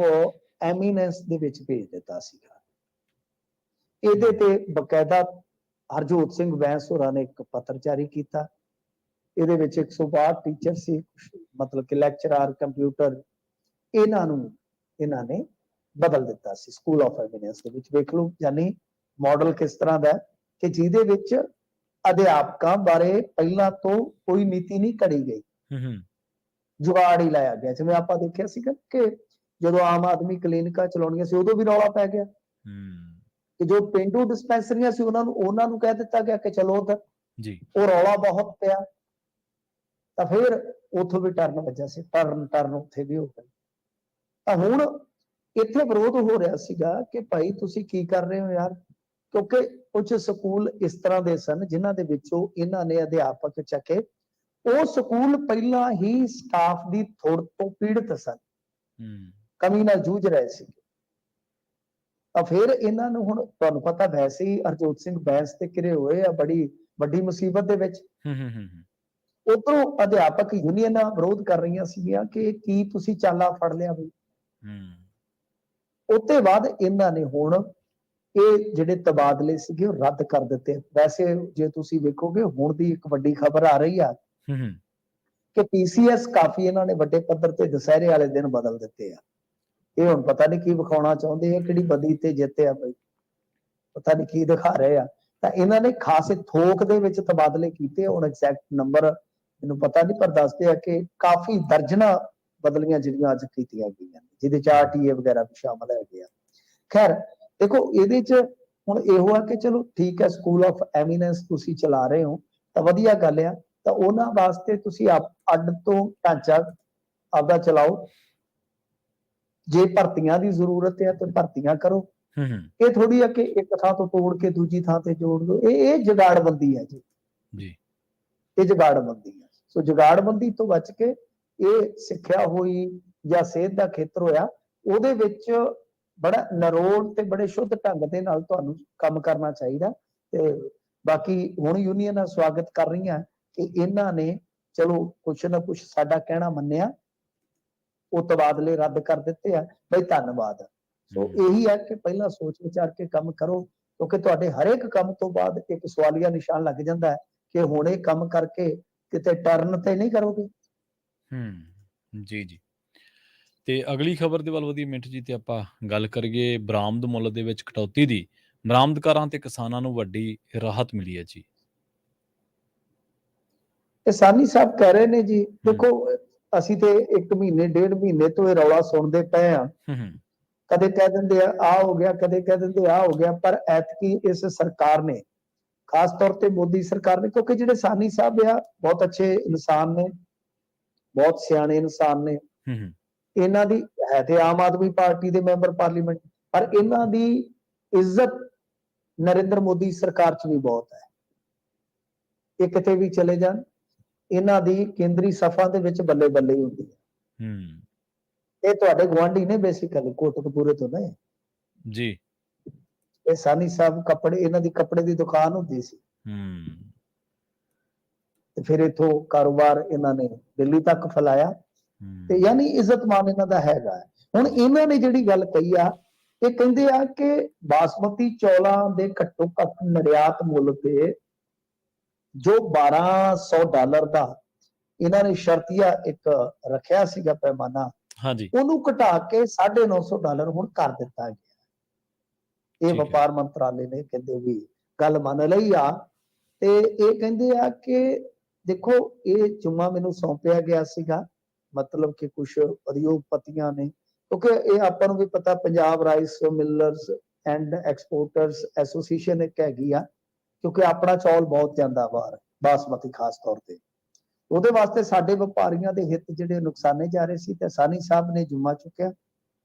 ਐਮੀਨੈਂਸ ਦੇ ਵਿੱਚ ਭੇਜ ਦਿੱਤਾ ਸੀਗਾ। ਇਹਦੇ ਤੇ ਬਕਾਇਦਾ ਹਰਜੋਤ ਸਿੰਘ ਬੈਂਸ ਹੋਰਾਂ ਨੇ ਇੱਕ ਪੱਤਰ ਜਾਰੀ ਕੀਤਾ। ਇਹਦੇ ਵਿੱਚ 162 ਟੀਚਰ ਸੀ, ਮਤਲਬ ਕਿ ਲੈਕਚਰਰ, ਕੰਪਿਊਟਰ, ਇਹਨਾਂ ਨੇ ਬਦਲ ਦਿੱਤਾ ਸੀ ਸਕੂਲ ਆਫ ਐਮੀਨੈਂਸ ਦੇ ਵਿੱਚ। ਵੇਖ ਲਓ ਯਾਨੀ ਮਾਡਲ ਕਿਸ ਤਰ੍ਹਾਂ ਦਾ ਕਿ ਜਿਹਦੇ ਵਿੱਚ ਅਧਿਆਪਕਾਂ ਬਾਰੇ ਪਹਿਲਾਂ ਤੋਂ ਕੋਈ ਨੀਤੀ ਨਹੀਂ ਘੜੀ ਗਈ, ਹੂੰ ਜੁਗਾੜ ਹੀ ਲਾਇਆ ਗਿਆ। ਜਿਵੇਂ ਆਪਾਂ ਦੇਖਿਆ ਸੀਗਾ ਕਿ ਜਦੋਂ ਆਮ ਆਦਮੀ ਕਲੀਨਿਕਾਂ ਚਲਾਉਣੀਆਂ ਸੀ, ਉਦੋਂ ਵੀ ਰੌਲਾ ਪੈ ਗਿਆ ਕਿ ਜੋ ਪੇਂਡੂ ਡਿਸਪੈਂਸਰੀਆਂ ਸੀ ਉਹਨਾਂ ਨੂੰ ਕਹਿ ਦਿੱਤਾ ਗਿਆ ਕਿ ਚਲੋ ਉਧਰ, ਜੀ ਉਹ ਰੌਲਾ ਬਹੁਤ ਪਿਆ। ਤਾਂ ਫਿਰ ਉੱਥੋਂ ਵੀ ਟਰਨ ਵੱਜਾ ਸੀ, ਟਰਨ ਉੱਥੇ ਵੀ ਹੋ ਗਿਆ। ਤਾਂ ਹੁਣ ਇੱਥੇ ਵਿਰੋਧ ਹੋ ਰਿਹਾ ਸੀਗਾ ਕਿ ਭਾਈ ਤੁਸੀਂ ਕੀ ਕਰ ਰਹੇ ਹੋ ਯਾਰ, ਕਿਉਂਕਿ ਕੁਝ ਸਕੂਲ ਇਸ ਤਰ੍ਹਾਂ ਦੇ ਸਨ ਜਿਨ੍ਹਾਂ ਦੇ ਵਿੱਚੋਂ ਇਹਨਾਂ ਨੇ ਅਧਿਆਪਕ ਚੱਕੇ, ਉਹ ਸਕੂਲ ਪਹਿਲਾਂ ਹੀ ਸਟਾਫ ਦੀ ਥੁੜ ਤੋਂ ਪੀੜਤ ਸਨ, ਕਮੀ ਨਾਲ ਜੂਝ ਰਹੇ ਸੀ। ਤਾਂ ਫਿਰ ਇਹਨਾਂ ਨੂੰ, ਹੁਣ ਤੁਹਾਨੂੰ ਪਤਾ ਵੈਸੇ ਹੀ ਹਰਜੋਤ ਸਿੰਘ ਬੈਂਸ ਤੇ ਘਿਰੇ ਹੋਏ ਆ ਬੜੀ ਵੱਡੀ ਮੁਸੀਬਤ ਦੇ ਵਿੱਚ। ਉਧਰੋਂ ਅਧਿਆਪਕ ਯੂਨੀਅਨਾਂ ਵਿਰੋਧ ਕਰ ਰਹੀਆਂ ਸੀਗੀਆਂ ਕਿ ਕੀ ਤੁਸੀਂ ਚਾਲਾ ਫੜ ਲਿਆ ਬਈ। ਉੱਤੇ ਬਾਅਦ ਇਹਨਾਂ ਨੇ ਹੁਣ ਇਹ ਜਿਹੜੇ ਤਬਾਦਲੇ ਸੀਗੇ ਉਹ ਰੱਦ ਕਰ ਦਿੱਤੇ। ਵੈਸੇ ਜੇ ਤੁਸੀਂ ਵੇਖੋਗੇ ਹੁਣ ਦੀ ਇੱਕ ਵੱਡੀ ਖਬਰ ਆ ਰਹੀ ਆ ਕਿ ਪੀਸੀਐਸ ਕਾਫੀ ਇਹਨਾਂ ਨੇ ਵੱਡੇ ਪੱਧਰ ਤੇ ਦੁਸਹਿਰੇ ਵਾਲੇ ਦਿਨ ਬਦਲ ਦਿੱਤੇ ਆ। ਇਹ ਹੁਣ ਪਤਾ ਨਹੀਂ ਕੀ ਵਿਖਾਉਣਾ ਚਾਹੁੰਦੇ ਆ, ਕਿਹੜੀ ਬਦੀ ਤੇ ਜਿੱਤੇ ਆ ਬਈ, ਪਤਾ ਨਹੀਂ ਕੀ ਦਿਖਾ ਰਹੇ ਆ। ਤਾਂ ਇਹਨਾਂ ਨੇ ਖਾਸੇ ਥੋਕ ਦੇ ਵਿੱਚ ਤਬਾਦਲੇ ਕੀਤੇ। ਹੁਣ ਐਗਜ਼ੈਕਟ ਨੰਬਰ ਮੈਨੂੰ ਪਤਾ ਨਹੀਂ, ਪਰ ਦੱਸਦੇ ਆ ਕਿ ਕਾਫੀ ਦਰਜਨਾਂ ਬਦਲੀਆਂ ਜਿਹੜੀਆਂ ਅੱਜ ਕੀਤੀਆਂ ਗਈਆਂ, ਜਿਹਦੇ ਚ ਆਰਟੀਏ ਵਗੈਰਾ ਵੀ ਸ਼ਾਮਲ ਹੈਗੇ ਆ। ਖੈਰ ਦੇਖੋ ਇਹਦੇ ਚ ਹੁਣ ਇਹੋ ਆ ਕਿ ਚਲੋ ਠੀਕ ਹੈ, ਸਕੂਲ ਆਫ ਐਮੀਨੈਂਸ ਤੁਸੀਂ ਚਲਾ ਰਹੇ ਹੋ ਤਾਂ ਵਧੀਆ ਗੱਲ ਆ। ਤਾਂ ਉਹਨਾਂ ਵਾਸਤੇ ਤੁਸੀਂ ਅੱਡ ਤੋਂ ਢਾਂਚਾ ਆਪਦਾ ਚਲਾਓ। ਜੇ ਭਰਤੀਆਂ ਦੀ ਜ਼ਰੂਰਤ ਹੈ ਤਾਂ ਭਰਤੀਆਂ ਕਰੋ। ਇਹ ਥੋੜੀ ਆ ਕਿ ਇੱਕ ਥਾਂ ਤੋਂ ਤੋੜ ਕੇ ਦੂਜੀ ਥਾਂ ਤੇ ਜੋੜ ਦੋ। ਇਹ ਜੁਗਾੜਬੰਦੀ ਹੈ ਜੀ, ਇਹ ਜੁਗਾੜਬੰਦੀ ਹੈ। ਸੋ ਜੁਗਾੜਬੰਦੀ ਤੋਂ ਬਚ ਕੇ ਇਹ ਸਿੱਖਿਆ ਹੋਈ ਜਾਂ ਸਿਹਤ ਦਾ ਖੇਤਰ ਹੋਇਆ, ਉਹਦੇ ਵਿੱਚ ਬੜਾ ਨਰੋਲ ਤੇ ਬੜੇ ਸ਼ੁੱਧ ਢੰਗ ਦੇ ਨਾਲ ਤੁਹਾਨੂੰ ਕੰਮ ਕਰਨਾ ਚਾਹੀਦਾ। ਤੇ ਬਾਕੀ ਹੁਣ ਯੂਨੀਅਨਾਂ ਸਵਾਗਤ ਕਰ ਰਹੀਆਂ ਕਿ ਇਹਨਾਂ ਨੇ ਚਲੋ ਕੁਛ ਨਾ ਕੁਛ ਸਾਡਾ ਕਹਿਣਾ ਮੰਨਿਆ, ਉਹ ਤਬਾਦਲੇ ਰੱਦ ਕਰ ਦਿੱਤੇ ਆ ਬਈ, ਧੰਨਵਾਦ। ਸੋ ਇਹੀ ਹੈ ਕਿ ਪਹਿਲਾਂ ਸੋਚ ਵਿਚਾਰ ਕੇ ਕੰਮ ਕਰੋ, ਕਿਉਂਕਿ ਤੁਹਾਡੇ ਹਰੇਕ ਕੰਮ ਤੋਂ ਬਾਅਦ ਇੱਕ ਸਵਾਲੀਆ ਨਿਸ਼ਾਨ ਲੱਗ ਜਾਂਦਾ ਹੈ ਕਿ ਹੁਣ ਇਹ ਕੰਮ ਕਰਕੇ ਕਿਤੇ ਟਰਨ ਤੇ ਨਹੀਂ ਕਰੋਗੇ। ਜੀ ਜੀ। ਤੇ ਅਗਲੀ ਖਬਰ ਦੇ ਵੱਲ ਵਧੀਆ ਮਿੰਟ ਜੀ, ਤੇ ਆਪਾਂ ਗੱਲ ਕਰੀਏ ਬਰਾਮਦ ਮੁੱਲ ਦੇ ਵਿੱਚ ਕਟੌਤੀ ਦੀ। ਬਰਾਮਦਕਾਰਾਂ ਤੇ ਕਿਸਾਨਾਂ ਨੂੰ ਵੱਡੀ ਰਾਹਤ ਮਿਲੀ ਹੈ ਜੀ। ਕਿਸਾਨੀ ਸਾਹਿਬ ਕਹਿ ਰਹੇ ਨੇ ਜੀ, ਦੇਖੋ ਅਸੀਂ ਤੇ 1 ਮਹੀਨੇ 1.5 ਮਹੀਨੇ ਤੋਂ ਇਹ ਰੌਲਾ ਸੁਣਦੇ ਪਏ ਆ। ਕਦੇ ਕਹਿ ਦਿੰਦੇ ਆ ਹੋ ਗਿਆ, ਕਦੇ ਕਹਿ ਦਿੰਦੇ ਆ ਹੋ ਗਿਆ, ਪਰ ਐਤਕੀ ਇਸ ਸਰਕਾਰ ਨੇ, ਖਾਸ ਤੌਰ ਤੇ ਮੋਦੀ ਸਰਕਾਰ ਨੇ, ਕਿਉਂਕਿ ਜਿਹੜੇ ਸਾਨੀ ਸਾਹਿਬ ਆ ਬਹੁਤ ਅੱਛੇ ਇਨਸਾਨ ਨੇ, ਬਹੁਤ ਸਿਆਣੇ ਇਨਸਾਨ ਨੇ। ਇਹਨਾਂ ਦੀ ਹੈ ਤੇ ਆਮ ਆਦਮੀ ਪਾਰਟੀ ਦੇ ਮੈਂਬਰ ਪਾਰਲੀਮੈਂਟ, ਪਰ ਇਹਨਾਂ ਦੀ ਇੱਜ਼ਤ ਨਰਿੰਦਰ ਮੋਦੀ ਸਰਕਾਰ 'ਚ ਵੀ ਬਹੁਤ ਹੈ। ਇਹ ਕਿਤੇ ਵੀ ਚਲੇ ਜਾਣ, ਇਹਨਾਂ ਦੀ ਕੇਂਦਰੀ ਸਫਾ ਦੇ ਵਿੱਚ ਬੱਲੇ ਬੱਲੇ ਹੁੰਦੀ ਹੈ। ਇਹ ਤੁਹਾਡੇ ਗੁਆਂਢੀ ਨੇ, ਬੇਸਿਕਲੀ ਕੋਟਕਪੂਰੇ ਤੋਂ ਨੇ ਜੀ। ਇਹ ਸਾਨੀ ਸਾਹਿਬ ਕੱਪੜੇ, ਇਹਨਾਂ ਦੀ ਕੱਪੜੇ ਦੀ ਦੁਕਾਨ ਹੁੰਦੀ ਸੀ ਤੇ ਫਿਰ ਇਥੋਂ ਕਾਰੋਬਾਰ ਇਹਨਾਂ ਨੇ ਦਿੱਲੀ ਤੱਕ ਫੈਲਾਇਆ। ਤੇ ਯਾਨੀ ਇੱਜ਼ਤਮਾਨ ਇਹਨਾਂ ਦਾ ਹੈਗਾ। ਹੁਣ ਇਹਨਾਂ ਨੇ ਜਿਹੜੀ ਗੱਲ ਕਹੀ ਆ, ਇਹ ਕਹਿੰਦੇ ਆ ਕਿ ਬਾਸਮਤੀ ਚੌਲਾਂ ਦੇ ਘੱਟੋ ਘੱਟ ਨਿਰਯਾਤ ਮੁੱਲ ਤੇ ਜੋ $1200 ਦਾ ਇਹਨਾਂ ਨੇ ਸ਼ਰਤੀਆ ਇੱਕ ਰੱਖਿਆ ਸੀਗਾ ਪੈਮਾਨਾ, ਉਹਨੂੰ ਘਟਾ ਕੇ $950 ਹੁਣ ਕਰ ਦਿੱਤਾ ਗਿਆ। ਇਹ ਵਪਾਰ ਮੰਤਰਾਲੇ ਨੇ ਕਹਿੰਦੇ ਵੀ ਗੱਲ ਮੰਨ ਲਈ ਆ। ਤੇ ਇਹ ਕਹਿੰਦੇ ਆ ਕਿ ਦੇਖੋ ਇਹ ਜੁਮਾ ਮੈਨੂੰ ਸੌਂਪਿਆ ਗਿਆ ਸੀਗਾ, ਮਤਲਬ ਕਿ ਕੁਝ ਉਦਯੋਗਪਤੀਆਂ ਨੇ, ਕਿਉਂਕਿ ਇਹ ਆਪਾਂ ਨੂੰ ਵੀ ਪਤਾ Punjab rice millers and exporters association ਇੱਕ ਹੈਗੀ ਆ, ਕਿਉਂਕਿ ਆਪਣਾ ਚੌਲ ਬਹੁਤ ਜਾਂਦਾ ਬਾਹਰ, ਬਾਸਮਤੀ ਖਾਸ ਤੌਰ ਤੇ। ਉਹਦੇ ਵਾਸਤੇ ਸਾਡੇ ਵਪਾਰੀਆਂ ਦੇ ਹਿੱਤ ਜਿਹੜੇ ਨੁਕਸਾਨੇ ਜਾ ਰਹੇ ਸੀ, ਤੇ ਸਾਨੀ ਸਾਹਿਬ ਨੇ ਜੁਮਾ ਚੁੱਕਿਆ।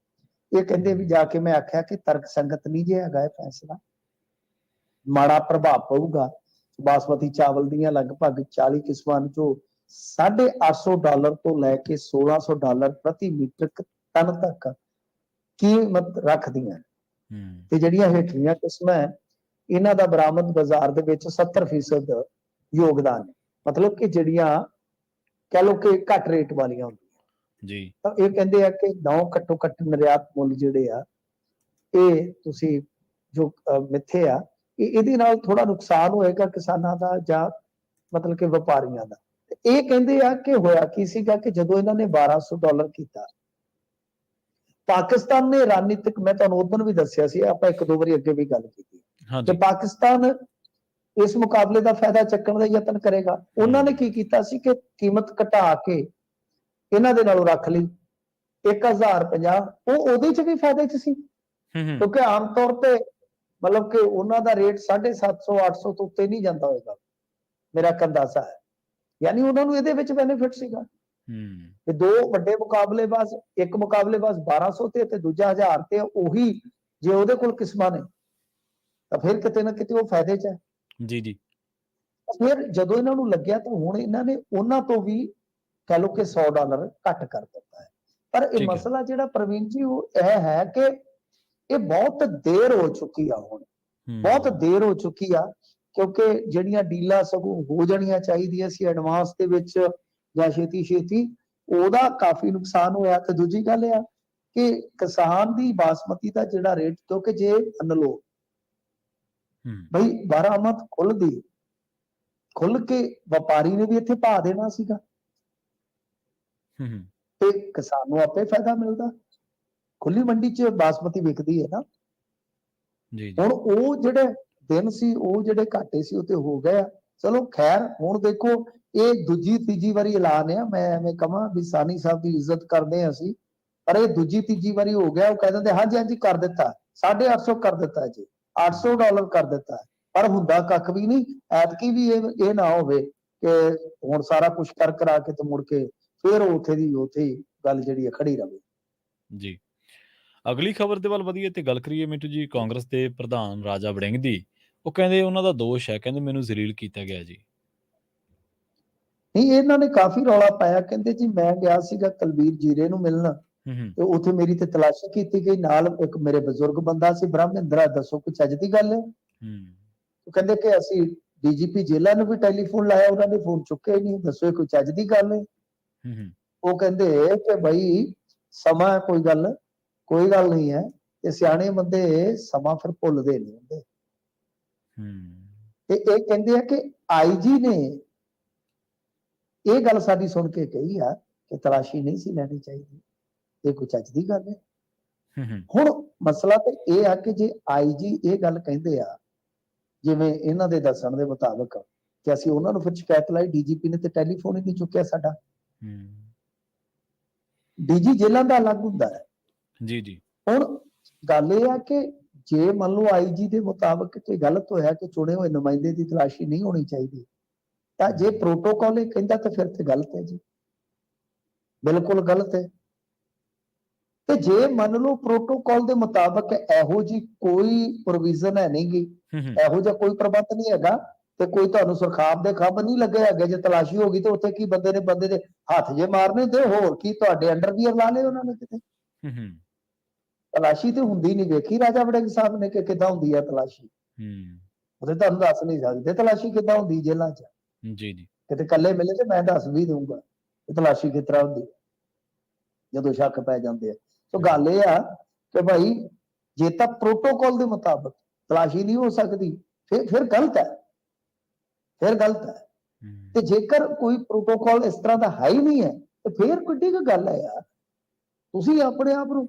ਇਹ ਕਹਿੰਦੇ ਵੀ ਜਾ ਕੇ ਮੈਂ ਆਖਿਆ ਕਿ ਤਰਕ ਸੰਗਤ ਨਹੀਂ ਜੇ ਹੈਗਾ ਇਹ ਫੈਸਲਾ, ਮਾੜਾ ਪ੍ਰਭਾਵ ਪਊਗਾ। ਬਾਸਮਤੀ ਚਾਵਲ ਦੀਆਂ ਲਗਭਗ 40 ਕਿਸਮਾਂ ਚੋਂ $850 ਤੋਂ ਲੈ ਕੇ $1600 ਪ੍ਰਤੀ ਮੀਟ੍ਰਿਕ ਟਨ ਤੱਕ ਕੀਮਤ ਰੱਖਦੀਆਂ, ਤੇ ਜਿਹੜੀਆਂ ਹੇਠਲੀਆਂ ਕਿਸਮਾਂ ਹੈ ਇਹਨਾਂ ਦਾ ਬਰਾਮਦ ਬਾਜ਼ਾਰ ਦੇ ਵਿੱਚ 70% ਯੋਗਦਾਨ ਹੈ, ਮਤਲਬ ਕਿ ਜਿਹੜੀਆਂ ਕਹ ਲੋ ਕਿ ਘੱਟ ਰੇਟ ਵਾਲੀਆਂ ਹੁੰਦੀਆਂ ਜੀ। ਤਾਂ ਇਹ ਕਹਿੰਦੇ ਆ ਕਿ 9 ਘੱਟੋ ਘੱਟ ਨਿਰਯਾਤ ਮੁੱਲ ਜਿਹੜੇ ਆ ਇਹ ਤੁਸੀਂ ਜੋ ਮਿੱਥੇ ਆ, ਇਹਦੇ ਨਾਲ ਥੋੜਾ ਨੁਕਸਾਨ ਹੋਏਗਾ ਕਿਸਾਨਾਂ ਦਾ ਜਾਂ ਮਤਲਬ ਕਿ ਵਪਾਰੀਆਂ ਦਾ। ਇਹ ਕਹਿੰਦੇ ਆ ਕਿ ਹੋਇਆ ਕੀ ਸੀਗਾ ਕਿ ਜਦੋਂ ਇਹਨਾਂ ਨੇ $1200 ਕੀਤਾ, ਪਾਕਿਸਤਾਨ ਨੇ ਰਣਨੀਤਿਕ, ਮੈਂ ਤੁਹਾਨੂੰ ਉਦੋਂ ਵੀ ਦੱਸਿਆ ਸੀ, ਆਪਾਂ ਇੱਕ ਦੋ ਵਾਰੀ ਅੱਗੇ ਵੀ ਗੱਲ ਕੀਤੀ, ਕਿ ਪਾਕਿਸਤਾਨ ਇਸ ਮੁਕਾਬਲੇ ਦਾ ਫਾਇਦਾ ਚੱਕਣ ਦਾ ਯਤਨ ਕਰੇਗਾ। ਉਹਨਾਂ ਨੇ ਕੀ ਕੀਤਾ ਸੀ ਕਿ ਕੀਮਤ ਘਟਾ ਕੇ ਇਹਨਾਂ ਦੇ ਨਾਲੋਂ ਰੱਖ ਲਈ 1050, ਉਹ ਉਹਦੇ ਚ ਵੀ ਫਾਇਦੇ ਚ ਸੀ, ਕਿਉਂਕਿ ਆਮ ਤੌਰ ਤੇ ਮਤਲਬ ਕਿ ਉਹਨਾਂ ਦਾ ਰੇਟ 750 800 ਤੋਂ ਉੱਤੇ ਨਹੀਂ ਜਾਂਦਾ ਹੋਏਗਾ, ਮੇਰਾ ਅੰਦਾਜ਼ਾ ਹੈ। ਯਾਨੀ ਉਹਨਾਂ ਨੂੰ ਇਹਦੇ ਵਿੱਚ ਬੈਨੀਫਿਟ ਸੀਗਾ ਕਿ ਦੋ ਵੱਡੇ ਮੁਕਾਬਲੇਬਾਜ਼, ਇੱਕ ਮੁਕਾਬਲੇਬਾਜ਼ 1200 ਤੇ ਦੂਜਾ 1000 ਤੇ, ਉਹੀ ਜੇ ਉਹਦੇ ਕੋਲ ਕਿਸਮਾਂ ਨੇ ਤਾਂ ਫਿਰ ਕਿਤੇ ਨਾ ਕਿਤੇ ਉਹ ਫਾਇਦੇ ਚ ਹੈ। ਜੀ ਜੀ। ਫਿਰ ਜਦੋਂ ਇਹਨਾਂ ਨੂੰ ਲੱਗਿਆ ਤਾਂ ਹੁਣ ਇਹਨਾਂ ਨੇ ਉਹਨਾਂ ਤੋਂ ਵੀ ਕਹ ਲੋ ਕਿ $100 ਘੱਟ ਕਰ ਦਿੱਤਾ ਹੈ। ਪਰ ਇਹ ਮਸਲਾ ਜਿਹੜਾ ਪ੍ਰਵੀਨ ਜੀ ਉਹ ਇਹ ਹੈ ਕਿ ਇਹ ਬਹੁਤ ਦੇਰ ਹੋ ਚੁੱਕੀ ਆ, ਹੁਣ ਬਹੁਤ ਦੇਰ ਹੋ ਚੁੱਕੀ ਆ, ਕਿਉਂਕਿ ਜਿਹੜੀਆਂ ਡੀਲਾਂ ਸਗੋਂ ਹੋ ਜਾਣੀਆਂ ਚਾਹੀਦੀਆਂ ਸੀ ਐਡਵਾਂਸ ਦੇ ਵਿੱਚ ਜਾਂ ਛੇਤੀ ਛੇਤੀ, ਉਹਦਾ ਕਾਫੀ ਨੁਕਸਾਨ ਹੋਇਆ। ਤੇ ਦੂਜੀ ਗੱਲ ਇਹ ਆ ਕਿ ਕਿਸਾਨ ਦੀ ਬਾਸਮਤੀ ਦਾ ਜਿਹੜਾ ਰੇਟ, ਕਿਉਂਕਿ ਜੇ ਮੰਨ ਲਓ ਬਈ ਬਾਰਾਮਦ ਖੁੱਲ ਕੇ ਵਪਾਰੀ ਨੇ ਵੀ ਇੱਥੇ ਭਾਅ ਦੇਣਾ ਸੀਗਾ ਤੇ ਕਿਸਾਨ ਨੂੰ ਆਪੇ ਫਾਇਦਾ ਮਿਲਦਾ, ਖੁੱਲੀ ਮੰਡੀ 'ਚ ਬਾਸਮਤੀ ਵਿਕਦੀ ਹੈ ਨਾ। ਹੁਣ ਉਹ ਜਿਹੜੇ ਦਿਨ ਸੀ, ਉਹ ਜਿਹੜੇ ਘਾਟੇ ਸੀ ਉਹ ਤੇ ਹੋ ਗਏ ਆ। ਚਲੋ ਖੈਰ, ਹੁਣ ਦੇਖੋ ਇਹ ਦੂਜੀ ਤੀਜੀ ਵਾਰੀ ਐਲਾਨ ਆ, ਮੈਂ ਐਵੇਂ ਕਹਾਂ ਵੀ ਸਾਨੀ ਸਾਹਿਬ ਦੀ ਇੱਜ਼ਤ ਕਰਦੇ ਆ ਅਸੀਂ, ਪਰ ਇਹ ਦੂਜੀ ਤੀਜੀ ਵਾਰੀ ਹੋ ਗਿਆ। ਉਹ ਕਹਿ ਦਿੰਦੇ ਹਾਂਜੀ ਹਾਂਜੀ ਕਰ ਦਿੱਤਾ, 850 ਕਰ ਦਿੱਤਾ ਜੀ, $800 ਕਰ ਦਿੱਤਾ, ਪਰ ਹੁੰਦਾ ਕੱਖ ਵੀ ਨਹੀਂ। ਐਤਕੀ ਵੀ ਇਹ ਨਾ ਹੋਵੇ ਕਿ ਹੁਣ ਸਾਰਾ ਕੁਝ ਕਰ ਕਰਾ ਕੇ ਤੇ ਮੁੜ ਕੇ ਫਿਰ ਉੱਥੇ ਦੀ ਉੱਥੇ ਹੀ ਗੱਲ ਜਿਹੜੀ ਹੈ ਖੜੀ ਰਹੇ। ਜੀ। ਅਗਲੀ ਖਬਰ ਦੇ ਵੱਲ ਵਧੀਏ ਤੇ ਗੱਲ ਕਰੀਏ ਮਿੰਟੂ ਜੀ, ਕਾਂਗਰਸ ਦੇ ਪ੍ਰਧਾਨ ਰਾਜਾ ਵੜਿੰਗ ਦੀ। ਉਹ ਕਹਿੰਦੇ ਉਹਨਾਂ ਦਾ ਦੋਸ਼ ਹੈ, ਕਹਿੰਦੇ ਮੈਨੂੰ ਜ਼ਲੀਲ ਕੀਤਾ ਗਿਆ ਜੀ। ਨਹੀਂ, ਇਹਨਾਂ ਨੇ ਕਾਫੀ ਰੌਲਾ ਪਾਇਆ, ਕਹਿੰਦੇ ਜੀ ਮੈਂ ਗਿਆ ਸੀਗਾ ਕੁਲਬੀਰ ਜੀਰੇ ਨੂੰ ਮਿਲਣ ਤੇ ਉੱਥੇ ਮੇਰੀ ਤੇ ਤਲਾਸ਼ੀ ਕੀਤੀ ਗਈ, ਨਾਲ ਇੱਕ ਮੇਰੇ ਬਜ਼ੁਰਗ ਬੰਦਾ ਸੀ ਬ੍ਰਹਮਿੰਦਰਾ, ਦੱਸੋ ਕੋਈ ਚੱਜ ਦੀ ਗੱਲ ਹੈ। ਉਹ ਕਹਿੰਦੇ ਕਿ ਅਸੀਂ ਡੀਜੀਪੀ ਜੇਲ੍ਹਾਂ ਨੂੰ ਵੀ ਟੈਲੀਫੋਨ ਲਾਇਆ, ਉਹਨਾਂ ਨੇ ਫੋਨ ਚੁੱਕਿਆ ਹੀ ਨਹੀਂ, ਦੱਸੋ ਇਹ ਕੋਈ ਚੱਜ ਦੀ ਗੱਲ ਹੈ। ਉਹ ਕਹਿੰਦੇ ਕਿ ਬਈ ਸਮਾਂ ਕੋਈ ਗੱਲ ਨਹੀਂ ਹੈ, ਤੇ ਸਿਆਣੇ ਬੰਦੇ ਸਮਾਂ ਫਿਰ ਭੁੱਲਦੇ ਨਹੀਂ ਹੁੰਦੇ। ਤੇ ਇਹ ਕਹਿੰਦੇ ਆ ਕਿ ਆਈਜੀ ਨੇ ਇਹ ਗੱਲ ਸਾਡੀ ਸੁਣ ਕੇ ਕਹੀ ਆ ਕਿ ਤਲਾਸ਼ੀ ਨਹੀਂ ਸੀ ਲੈਣੀ ਚਾਹੀਦੀ, ਇਹ ਕੋਈ ਚੱਜ ਦੀ ਗੱਲ ਹੈ। ਹੁਣ ਮਸਲਾ ਤੇ ਇਹ ਆ ਕਿ ਜੇ ਆਈਜੀ ਇਹ ਗੱਲ ਕਹਿੰਦੇ ਆ, ਜਿਵੇਂ ਇਹਨਾਂ ਦੇ ਦੱਸਣ ਦੇ ਮੁਤਾਬਕ, ਕਿ ਅਸੀਂ ਉਹਨਾਂ ਨੂੰ ਫਿਰ ਸ਼ਿਕਾਇਤ ਲਾਈ, ਡੀਜੀਪੀ ਨੇ ਤੇ ਟੈਲੀਫੋਨ ਹੀ ਨਹੀਂ ਚੁੱਕਿਆ ਸਾਡਾ। ਡੀਜੀ ਜੇਲ੍ਹਾਂ ਦਾ ਅਲੱਗ ਹੁੰਦਾ ਹੈ। ਜੀ ਜੀ। ਹੁਣ ਗੱਲ ਇਹ ਆ ਕਿ ਜੇ ਮੰਨ ਲਓ ਆਈਜੀ ਦੇ ਮੁਤਾਬਕ ਕੋਈ ਗਲਤ ਹੋਇਆ ਕਿ ਚੁਣੇ ਹੋਏ ਨੁਮਾਇੰਦੇ ਦੀ ਤਲਾਸ਼ੀ ਨਹੀਂ ਹੋਣੀ ਚਾਹੀਦੀ, ਤਾਂ ਜੇ ਪ੍ਰੋਟੋਕਾਲ ਇਹ ਕਹਿੰਦਾ ਤਾਂ ਫਿਰ ਤੇ ਗਲਤ ਹੈ ਜੀ, ਬਿਲਕੁਲ ਗਲਤ ਹੈ। ਤੇ ਜੇ ਮੰਨ ਲਓ ਪ੍ਰੋਟੋਕਾਲ ਦੇ ਮੁਤਾਬਕ ਇਹੋ ਜੀ ਕੋਈ ਪ੍ਰੋਵੀਜ਼ਨ ਹੈ ਨਹੀਂ ਗੀ, ਇਹੋ ਜਿਹਾ ਕੋਈ ਪ੍ਰਬੰਧ ਨਹੀਂ ਹੈਗਾ, ਤੇ ਕੋਈ ਤੁਹਾਨੂੰ ਸੁਰਖਾਬ ਦੇ ਖੰਭ ਨਹੀਂ ਲੱਗੇ ਹੈਗੇ, ਜੇ ਤਲਾਸ਼ੀ ਹੋ ਗਈ ਤੇ ਉੱਥੇ ਕੀ ਬੰਦੇ ਦੇ ਹੱਥ ਜੇ ਮਾਰਨੇ ਹੁੰਦੇ, ਹੋਰ ਕੀ ਤੁਹਾਡੇ ਅੰਡਰਵੀਅਰ ਲਾ ਲਏ ਉਹਨਾਂ ਨੇ ਕਿਤੇ। ਤਲਾਸ਼ੀ ਤੇ ਹੁੰਦੀ ਨਹੀਂ, ਵੇਖੀ ਰਾਜਾ ਵੜਿੰਗ ਸਾਹਿਬ ਨੇ ਕਿ ਕਿੱਦਾਂ ਹੁੰਦੀ ਹੈ ਤਲਾਸ਼ੀ, ਉਹਦੇ ਤੁਹਾਨੂੰ ਦੱਸ ਨਹੀਂ ਸਕਦੇ ਤਲਾਸ਼ੀ ਕਿੱਦਾਂ ਹੁੰਦੀ ਜੇਲ੍ਹਾਂ 'ਚ। ਜੀ ਜੀ। ਕਿਤੇ ਇਕੱਲੇ ਮਿਲੇ ਤੇ ਮੈਂ ਦੱਸ ਵੀ ਦਊਂਗਾ ਕਿ ਤਲਾਸ਼ੀ ਕਿਸ ਤਰ੍ਹਾਂ ਹੁੰਦੀ ਜਦੋਂ ਸ਼ੱਕ ਪੈ ਜਾਂਦੇ ਆ। ਸੋ ਗੱਲ ਇਹ ਆ ਕਿ ਭਾਈ ਜੇ ਤਾਂ ਪ੍ਰੋਟੋਕਾਲ ਦੇ ਮੁਤਾਬਕ ਤਲਾਸ਼ੀ ਨਹੀਂ ਹੋ ਸਕਦੀ, ਫਿਰ ਗਲਤ ਹੈ, ਫਿਰ ਗਲਤ ਹੈ। ਤੇ ਜੇਕਰ ਕੋਈ ਪ੍ਰੋਟੋਕਾਲ ਇਸ ਤਰ੍ਹਾਂ ਦਾ ਹੈ ਹੀ ਨਹੀਂ ਹੈ, ਤੇ ਫਿਰ ਕਿੱਡੀ ਕੁ ਗੱਲ ਹੈ ਯਾਰ। ਤੁਸੀਂ ਆਪਣੇ ਆਪ ਨੂੰ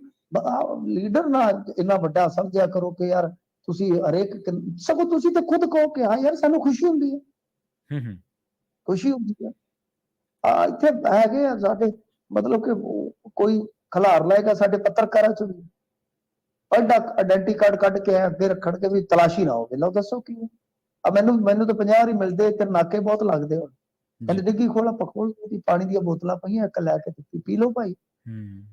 ਲੀਡਰ ਨਾ ਇੰਨਾ ਵੱਡਾ ਸਮਝਿਆ ਕਰੋ ਕਿ ਯਾਰ ਤੁਸੀਂ ਹਰੇਕ, ਸਗੋਂ ਤੁਸੀਂ ਤੇ ਖੁਦ ਕਹੋ ਕਿ ਹਾਂ ਯਾਰ ਸਾਨੂੰ ਖੁਸ਼ੀ ਹੁੰਦੀ ਹੈ। ਖੁਸ਼ੀ ਹੁੰਦੀ ਆ। ਇੱਥੇ ਹੈਗੇ ਆ ਸਾਡੇ, ਮਤਲਬ ਕਿ ਕੋਈ ਖਿਲਾਰ ਲਏਗਾ ਸਾਡੇ ਪੱਤਰਕਾਰਾਂ ਚ ਵੀ, ਐਡਾ ਆਇਡੈਂਟੀ ਕਾਰਡ ਕੱਢ ਕੇ ਅੱਗੇ ਰੱਖਣਗੇ ਵੀ ਤਲਾਸ਼ੀ ਨਾ ਹੋਵੇ। ਲਓ ਦੱਸੋ ਕੀ ਮੈਨੂੰ ਤਾਂ 50 ਹੀ ਮਿਲਦੇ, ਤੇ ਨਾਕੇ ਬਹੁਤ ਲੱਗਦੇ ਹੁਣ। ਕਹਿੰਦੇ ਜੀ। ਡਿੱਗੀ ਖੋਲ, ਆਪਾਂ ਖੋਲ ਦਿੱਤੀ, ਪਾਣੀ ਦੀਆਂ ਬੋਤਲਾਂ ਪਈਆਂ, ਇੱਕ ਲੈ ਕੇ ਦਿੱਤੀ, ਪੀ ਲਓ ਭਾਈ। ਹੂੰ।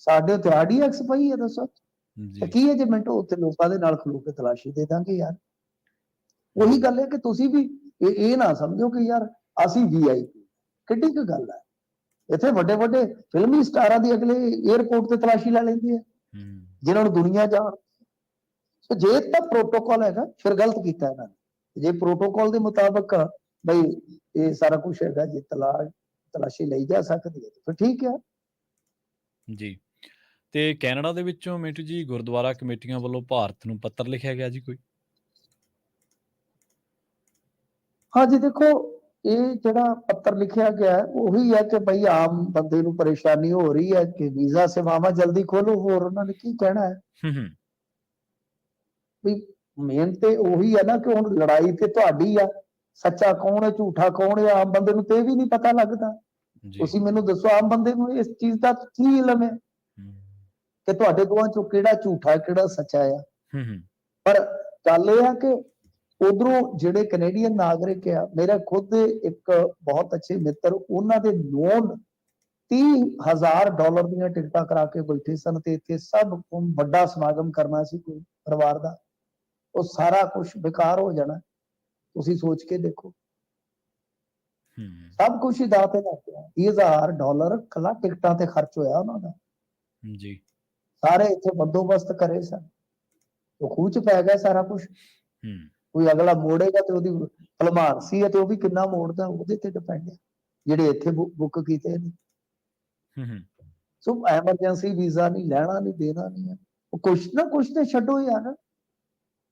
ਸਾਡੇ ਉੱਤੇ RDX ਪਈ ਹੈ, ਦੱਸੋ ਤੇ ਜੀ। ਕੀ ਹੈ ਜੇ ਮਿੰਟੋ ਉੱਤੇ ਲੋਕਾਂ ਦੇ ਨਾਲ ਖਲੋ ਕੇ ਤਲਾਸ਼ੀ ਦੇ ਦਾਂਗੇ ਯਾਰ। ਉਹੀ ਹੂੰ। ਗੱਲ ਹੈ ਕਿ ਤੁਸੀਂ ਵੀ ਇਹ ਨਾ ਸਮਝੋ ਕਿ ਯਾਰ ਅਸੀਂ VIP, ਕਿੱਡੀ ਕੁ ਗੱਲ ਹੈ। ਇੱਥੇ ਵੱਡੇ ਵੱਡੇ ਫਿਲਮੀ ਸਟਾਰਾਂ ਦੀ ਅਗਲੇ 에ਅਰਪੋਰਟ ਤੇ ਤਲਾਸ਼ੀ ਲੈ ਲੈਂਦੇ ਆ, ਹੂੰ। ਜਿਨ੍ਹਾਂ ਨੂੰ ਦੁਨੀਆ ਜਾਣ। ਸੋ ਜੇ ਤਾਂ ਪ੍ਰੋਟੋਕਾਲ ਹੈਗਾ ਫਿਰ ਗਲਤ ਕੀਤਾ ਇਹਨਾਂ ਨੇ। ਜੇ ਪ੍ਰੋਟੋਕਾਲ ਦੇ ਮੁਤਾਬਕ ਬਈ ਇਹ ਸਾਰਾ ਕੁਝ ਹੈਗਾ, ਜੇ ਤਲਾਸ਼ੀ ਲਈ ਜਾ ਸਕਦੀ ਹੈ ਫਿਰ ਠੀਕ ਹੈ। ਜੀ। ਤੇ ਕੈਨੇਡਾ ਦੇ ਵਿੱਚੋਂ ਮਿੰਟੂ ਜੀ ਗੁਰਦੁਆਰਾ ਕਮੇਟੀਆਂ ਵੱਲੋਂ ਭਾਰਤ ਨੂੰ ਪੱਤਰ ਲਿਖਿਆ ਗਿਆ ਜੀ ਕੋਈ? ਹਾਂਜੀ ਦੇਖੋ, ਇਹ ਜਿਹੜਾ ਪੱਤਰ ਲਿਖਿਆ ਗਿਆ ਹੈ, ਉਹੀ ਹੈ ਕਿ ਬਈ ਆਮ ਬੰਦੇ ਨੂੰ ਪਰੇਸ਼ਾਨੀ ਹੋ ਰਹੀ ਹੈ ਕਿ ਵੀਜ਼ਾ ਸੇਵਾਵਾਂ ਜਲਦੀ ਖੋਲੋ, ਹੋਰ ਉਹਨਾਂ ਨੇ ਕੀ ਕਹਿਣਾ ਹੈ। ਹੂੰ, ਹੂੰ। ਵੀ ਮੇਨ ਤੇ ਉਹੀ ਹੈ ਨਾ ਕਿ ਹੁਣ ਲੜਾਈ ਤੇ ਤੁਹਾਡੀ ਆ, ਸੱਚਾ ਕੌਣ ਹੈ ਝੂਠਾ ਕੌਣ ਹੈ, ਆਮ ਬੰਦੇ ਨੂੰ ਤੇ ਇਹ ਵੀ ਨਹੀਂ ਪਤਾ ਲੱਗਦਾ। ਜੀ। ਤੁਸੀਂ ਮੈਨੂੰ ਦੱਸੋ, ਆਮ ਬੰਦੇ ਨੂੰ ਇਸ ਚੀਜ਼ ਦਾ ਕੀ ਇਲਮ ਹੈ ਹੂੰ। ਕਿ ਤੁਹਾਡੇ ਦੋਵਾਂ ਚੋਂ ਕਿਹੜਾ ਝੂਠਾ ਕਿਹੜਾ ਸੱਚਾ ਆ। ਹੂੰ, ਹੂੰ। ਪਰ ਗੱਲ ਇਹ ਆ ਕਿ ਉਧਰੋਂ ਜਿਹੜੇ ਕੈਨੇਡੀਅਨ ਨਾਗਰਿਕ ਆ, ਮੇਰਾ ਖੁਦ ਦੇ ਇੱਕ ਬਹੁਤ ਅੱਛੇ ਮਿੱਤਰ, ਉਹਨਾਂ ਦੇ ਨੋਨ $30,000 ਦੀਆਂ ਟਿਕਟਾਂ ਕਰਾ ਕੇ ਬੈਠੇ ਸਨ, ਤੇ ਇੱਥੇ ਸਭ ਵੱਡਾ ਸਮਾਗਮ ਕਰਨਾ ਸੀ ਕੋਈ ਪਰਿਵਾਰ ਦਾ, ਉਹ ਸਾਰਾ ਕੁਝ ਬੇਕਾਰ ਹੋ ਜਾਣਾ। ਤੁਸੀਂ ਸੋਚ ਕੇ ਦੇਖੋ, ਹੂੰ। ਸਭ ਕੁਝ ਹੀ ਦਾਅ ਤੇ ਲੱਗ ਗਿਆ। $30,000 ਕੱਲਾ ਟਿਕਟਾਂ ਤੇ ਖਰਚ ਹੋਇਆ ਉਹਨਾਂ ਦਾ। ਜੀ। ਸਾਰੇ ਇੱਥੇ ਬੰਦੋਬਸਤ ਕਰੇ ਸਨ, ਉਹ ਖੂਹ ਚ ਪੈ ਗਿਆ ਸਾਰਾ ਕੁਝ। ਹੂੰ। ਕੋਈ ਅਗਲਾ ਮੋੜੇਗਾ ਤੇ ਉਹਦੀ ਭਲਮਾਨ ਸੀ ਤੇ ਉਹ ਵੀ ਕਿੰਨਾ ਮੋੜਦਾ ਉਹਦੇ ਤੇ ਡਿਪੈਂਡ ਹੈ, ਜਿਹੜੇ ਇੱਥੇ ਬੁੱਕ ਕੀਤੇ ਨੇ। ਹੂੰ, ਹੂੰ। ਸੋ ਐਮਰਜੈਂਸੀ ਵੀਜ਼ਾ ਨਹੀਂ, ਲੈਣਾ ਨਹੀਂ, ਦੇਣਾ ਨਹੀਂ ਹੈ। ਉਹ ਕੁਛ ਨਾ ਕੁਛ ਤੇ ਛੱਡੋ ਯਾਰ,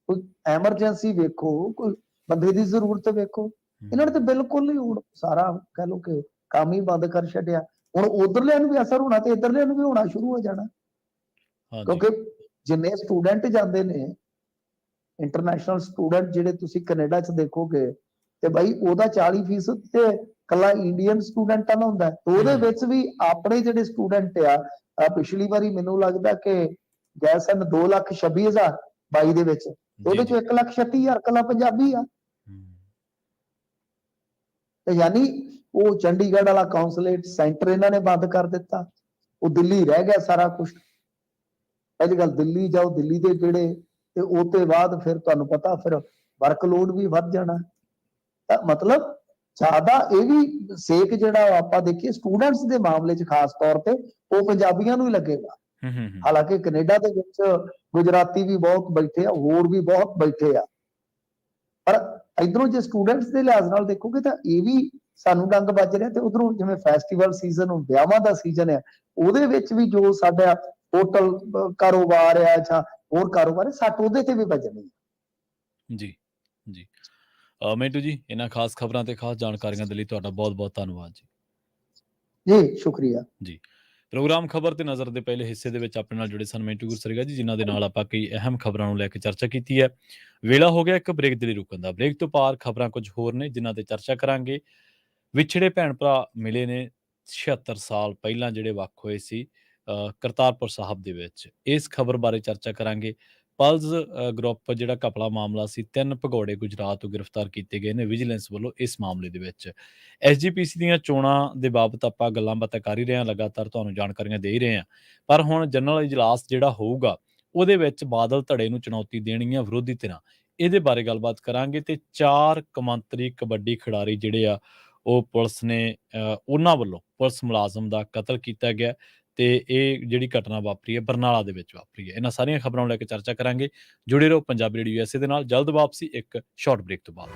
ਕੋਈ ਐਮਰਜੈਂਸੀ ਵੇਖੋ, ਕੋਈ ਬੰਦੇ ਦੀ ਜ਼ਰੂਰਤ ਵੇਖੋ। ਇਹਨਾਂ ਨੇ ਤਾਂ ਬਿਲਕੁਲ ਨਹੀਂ, ਹੁਣ ਸਾਰਾ ਕਹਿ ਲਓ ਕਿ ਕੰਮ ਹੀ ਬੰਦ ਕਰ ਛੱਡਿਆ। ਹੁਣ ਉਧਰਲਿਆਂ ਨੂੰ ਵੀ ਅਸਰ ਹੋਣਾ ਤੇ ਇੱਧਰਲਿਆਂ ਨੂੰ ਵੀ ਹੋਣਾ ਸ਼ੁਰੂ ਹੋ ਜਾਣਾ, ਹਾਂਜੀ। ਕਿਉਂਕਿ ਜਿੰਨੇ ਸਟੂਡੈਂਟ ਜਾਂਦੇ ਨੇ, ਇੰਟਰਨੈਸ਼ਨਲ ਸਟੂਡੈਂਟ ਜਿਹੜੇ ਤੁਸੀਂ ਕੈਨੇਡਾ ਚ ਦੇਖੋਗੇ, ਤੇ ਬਾਈ ਉਹਦਾ 40% ਤੇ ਕੱਲਾ ਇੰਡੀਅਨ ਸਟੂਡੈਂਟਾਂ ਦਾ ਹੁੰਦਾ, ਤੇ ਉਹਦੇ ਹੂੰ। ਵਿੱਚ ਵੀ ਆਪਣੇ ਜਿਹੜੇ ਸਟੂਡੈਂਟ ਆ, ਪਿਛਲੀ ਵਾਰੀ ਮੈਨੂੰ ਲੱਗਦਾ ਕਿ ਗਏ ਸਨ 2,26,000 ਦੇ ਵਿੱਚ, ਜੀ, ਉਹਦੇ ਜੀ। ਚੋਂ 1,36,000 ਕੱਲਾ ਪੰਜਾਬੀ ਆ। ਹੂੰ। ਤੇ ਯਾਨੀ ਉਹ ਚੰਡੀਗੜ੍ਹ ਵਾਲਾ ਕਾਉਂਸਲੇਟ ਸੈਂਟਰ ਇਹਨਾਂ ਨੇ ਬੰਦ ਕਰ ਦਿੱਤਾ, ਉਹ ਦਿੱਲੀ ਰਹਿ ਗਿਆ ਸਾਰਾ ਕੁਝ। ਪਹਿਲੀ ਗੱਲ ਦਿੱਲੀ ਜਾਓ, ਦਿੱਲੀ ਦੇ ਜਿਹੜੇ, ਤੇ ਉਹ ਤੋਂ ਬਾਅਦ ਫਿਰ ਤੁਹਾਨੂੰ ਪਤਾ ਫਿਰ ਵਰਕਲੋਡ ਵੀ ਵੱਧ ਜਾਣਾ। ਤਾਂ ਮਤਲਬ ਜ਼ਿਆਦਾ ਇਹ ਵੀ ਸੇਕ ਜਿਹੜਾ ਆਪਾਂ ਦੇਖੀਏ ਸਟੂਡੈਂਟਸ ਦੇ ਮਾਮਲੇ 'ਚ ਖਾਸ ਤੌਰ ਤੇ, ਉਹ ਪੰਜਾਬੀਆਂ ਨੂੰ ਹੀ ਲੱਗੇਗਾ। ਹੂੰ, ਹੂੰ, ਹੂੰ। ਹਾਲਾਂਕਿ ਕੈਨੇਡਾ ਦੇ ਵਿੱਚ ਗੁਜਰਾਤੀ ਵੀ ਬਹੁਤ ਬੈਠੇ ਆ, ਹੋਰ ਵੀ ਬਹੁਤ ਬੈਠੇ ਆ, ਪਰ ਇਧਰੋਂ ਜੇ ਸਟੂਡੈਂਟਸ ਦੇ ਲਿਹਾਜ਼ ਨਾਲ ਦੇਖੋਗੇ ਤਾਂ ਇਹ ਵੀ ਸਾਨੂੰ ਡੰਗ ਵੱਜ ਰਿਹਾ। ਤੇ ਉਧਰੋਂ ਜਿਵੇਂ ਫੈਸਟੀਵਲ ਸੀਜ਼ਨ, ਵਿਆਹਾਂ ਦਾ ਸੀਜ਼ਨ ਹੈ, ਉਹਦੇ ਵਿੱਚ ਵੀ ਜੋ ਸਾਡਾ ਹੋਟਲ ਕਾਰੋਬਾਰ ਆ ਜਾਂ ਹੋਰ ਕਾਰੋਬਾਰ, ਸੱਟ ਉਹਦੇ ਤੇ ਵੀ ਵੱਜਣੀ। ਜੀ, ਜੀ। ਮਿੰਟੂ ਜੀ, ਇਹਨਾਂ ਖਾਸ ਖਬਰਾਂ ਤੇ ਖਾਸ ਜਾਣਕਾਰੀਆਂ ਦੇ ਲਈ ਤੁਹਾਡਾ ਬਹੁਤ-ਬਹੁਤ ਧੰਨਵਾਦ ਜੀ। ਜੀ ਸ਼ੁਕਰੀਆ। ਜੀ। ਪ੍ਰੋਗਰਾਮ ਖਬਰ ਤੇ ਨਜ਼ਰ ਦੇ ਪਹਿਲੇ ਹਿੱਸੇ ਦੇ ਵਿੱਚ ਆਪਣੇ ਨਾਲ ਜੁੜੇ ਸਨ ਮਿੰਟੂ ਗੁਰਸਰੀਗਾ ਜੀ, ਜਿਨ੍ਹਾਂ ਦੇ ਨਾਲ ਆਪਾਂ ਕਈ ਅਹਿਮ ਖਬਰਾਂ ਨੂੰ ਲੈ ਕੇ ਚਰਚਾ ਕੀਤੀ ਹੈ। ਵੇਲਾ ਹੋ ਗਿਆ ਇੱਕ ਬ੍ਰੇਕ ਦੇ ਲਈ ਰੁਕਣ ਦਾ। ਬ੍ਰੇਕ ਤੋਂ ਪਾਰ ਖਬਰਾਂ ਕੁਝ ਹੋਰ ਨੇ, ਜਿਨ੍ਹਾਂ ਤੇ ਚਰਚਾ ਕਰਾਂਗੇ। ਵਿਛੜੇ ਭੈਣ-ਭਰਾ ਮਿਲੇ ਨੇ 76 ਸਾਲ ਪਹਿਲਾਂ, ਜਿਹੜੇ ਵੱਖ ਹੋਏ ਸੀ ਕਰਤਾਰਪੁਰ ਸਾਹਿਬ ਦੇ ਵਿੱਚ। ਇਸ ਖਬਰ ਬਾਰੇ ਚਰਚਾ ਕਰਾਂਗੇ। ਪਲਜ਼ ਗਰੁੱਪ ਜਿਹੜਾ ਘਪਲਾ ਮਾਮਲਾ ਸੀ, 3 ਭਗੌੜੇ ਗੁਜਰਾਤ ਤੋਂ ਗ੍ਰਿਫਤਾਰ ਕੀਤੇ ਗਏ ਨੇ ਵਿਜੀਲੈਂਸ ਵੱਲੋਂ ਇਸ ਮਾਮਲੇ ਦੇ ਵਿੱਚ। SGPC ਦੀਆਂ ਚੋਣਾਂ ਦੇ ਬਾਬਤ ਆਪਾਂ ਗੱਲਾਂ-ਬਾਤਾਂ ਕਰ ਹੀ ਰਹੇ ਹਾਂ, ਲਗਾਤਾਰ ਤੁਹਾਨੂੰ ਜਾਣਕਾਰੀਆਂ ਦੇ ਹੀ ਰਹੇ ਹਾਂ। ਪਰ ਹੁਣ ਜਨਰਲ ਇਜਲਾਸ ਜਿਹੜਾ ਹੋਊਗਾ, ਉਹਦੇ ਵਿੱਚ ਬਾਦਲ ਧੜੇ ਨੂੰ ਚੁਣੌਤੀ ਦੇਣੀ ਆ ਵਿਰੋਧੀ ਧਿਰਾਂ। ਇਹਦੇ ਬਾਰੇ ਗੱਲਬਾਤ ਕਰਾਂਗੇ। ਤੇ 4 ਕੌਮਾਂਤਰੀ ਕਬੱਡੀ ਖਿਡਾਰੀ ਜਿਹੜੇ ਆ, ਉਹ ਪੁਲਿਸ ਨੇ ਉਹਨਾਂ ਵੱਲੋਂ ਪੁਲਿਸ ਮੁਲਾਜ਼ਮ ਦਾ ਕਤਲ ਕੀਤਾ ਗਿਆ, ਤੇ ਇਹ ਜਿਹੜੀ ਘਟਨਾ ਵਾਪਰੀ ਹੈ ਬਰਨਾਲਾ ਦੇ ਵਿੱਚ ਵਾਪਰੀ ਹੈ। ਇਹਨਾਂ ਸਾਰੀਆਂ ਖਬਰਾਂ ਨੂੰ ਲੈ ਕੇ ਚਰਚਾ ਕਰਾਂਗੇ। ਜੁੜੇ ਰਹੋ ਪੰਜਾਬੀ ਰੇਡੀਓ USA ਦੇ ਨਾਲ। ਜਲਦ ਵਾਪਸੀ ਇੱਕ ਸ਼ਾਰਟ ਬ੍ਰੇਕ ਤੋਂ ਬਾਅਦ।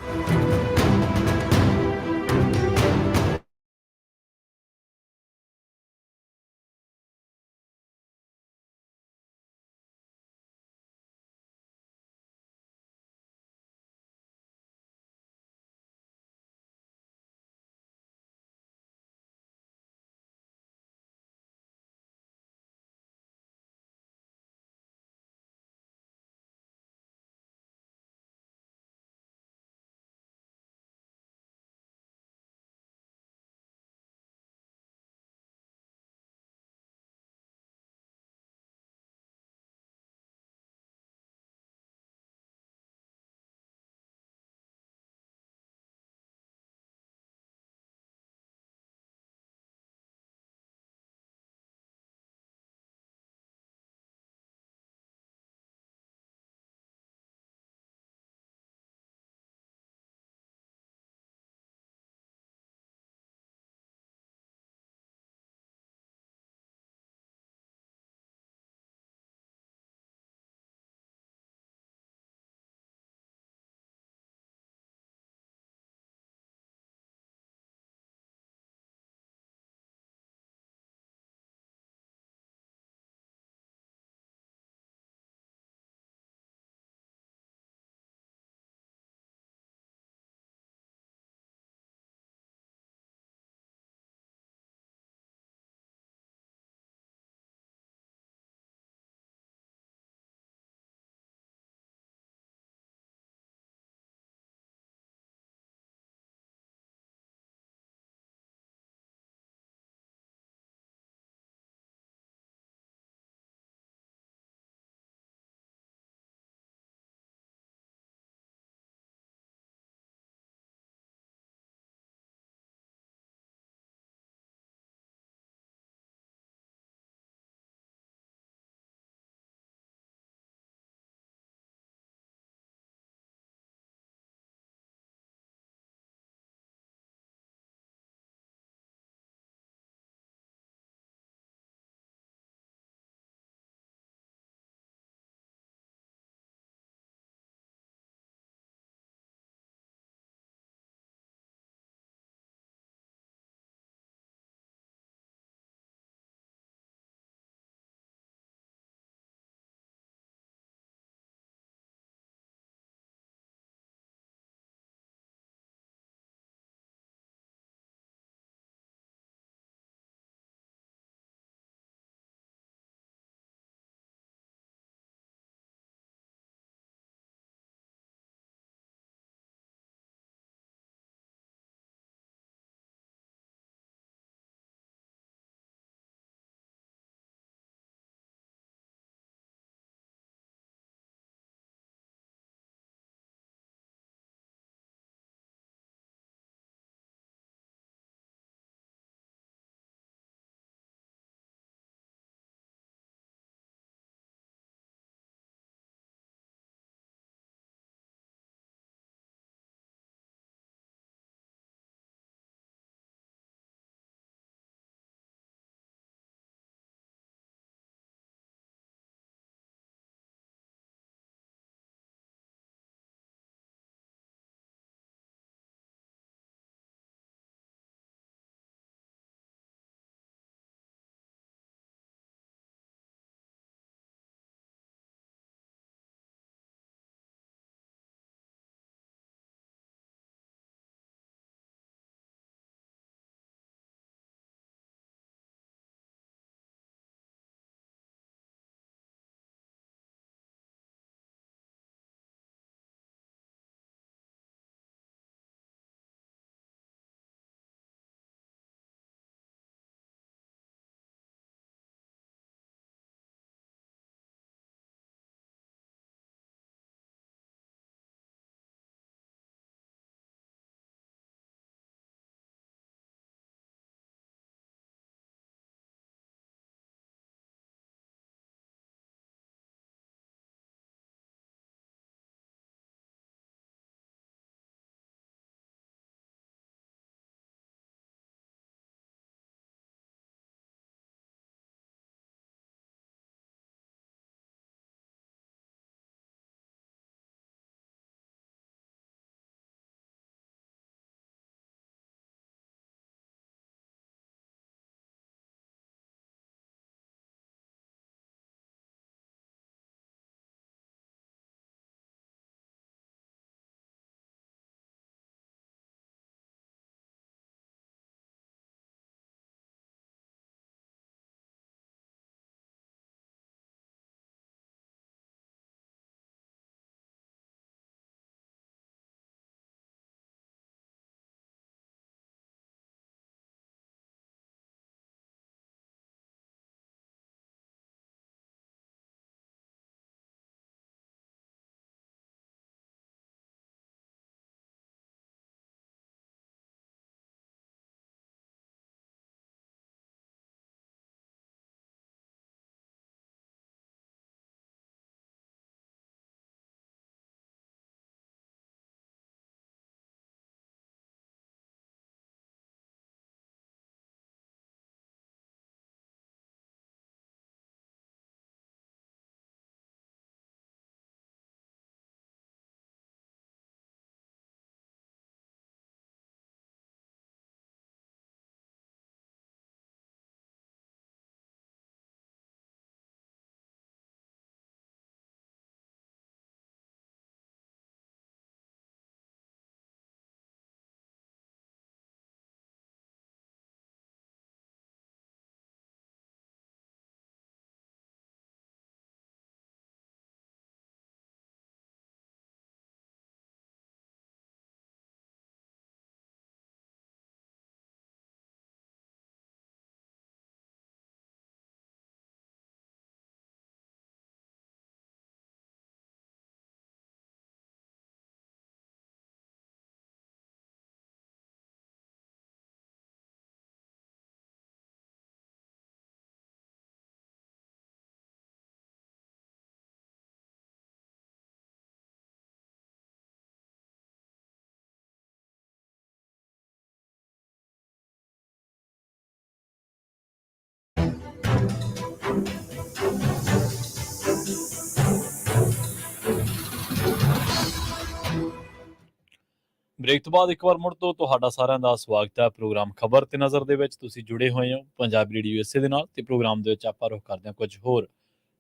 ਬ੍ਰੇਕ ਤੋਂ ਬਾਅਦ ਇੱਕ ਵਾਰ ਮੁੜ ਤੋਂ ਤੁਹਾਡਾ ਸਾਰਿਆਂ ਦਾ ਸਵਾਗਤ ਹੈ ਪ੍ਰੋਗਰਾਮ ਖਬਰ ਤੇ ਨਜ਼ਰ ਦੇ ਵਿੱਚ। ਤੁਸੀਂ ਜੁੜੇ ਹੋਏ ਹੋ ਪੰਜਾਬੀ ਰੇਡੀਓ ਯੂਐਸਏ ਦੇ ਨਾਲ ਤੇ ਪ੍ਰੋਗਰਾਮ ਦੇ ਵਿੱਚ ਆਪਾਂ ਰੁਖ ਕਰਦੇ ਹਾਂ ਕੁਝ ਹੋਰ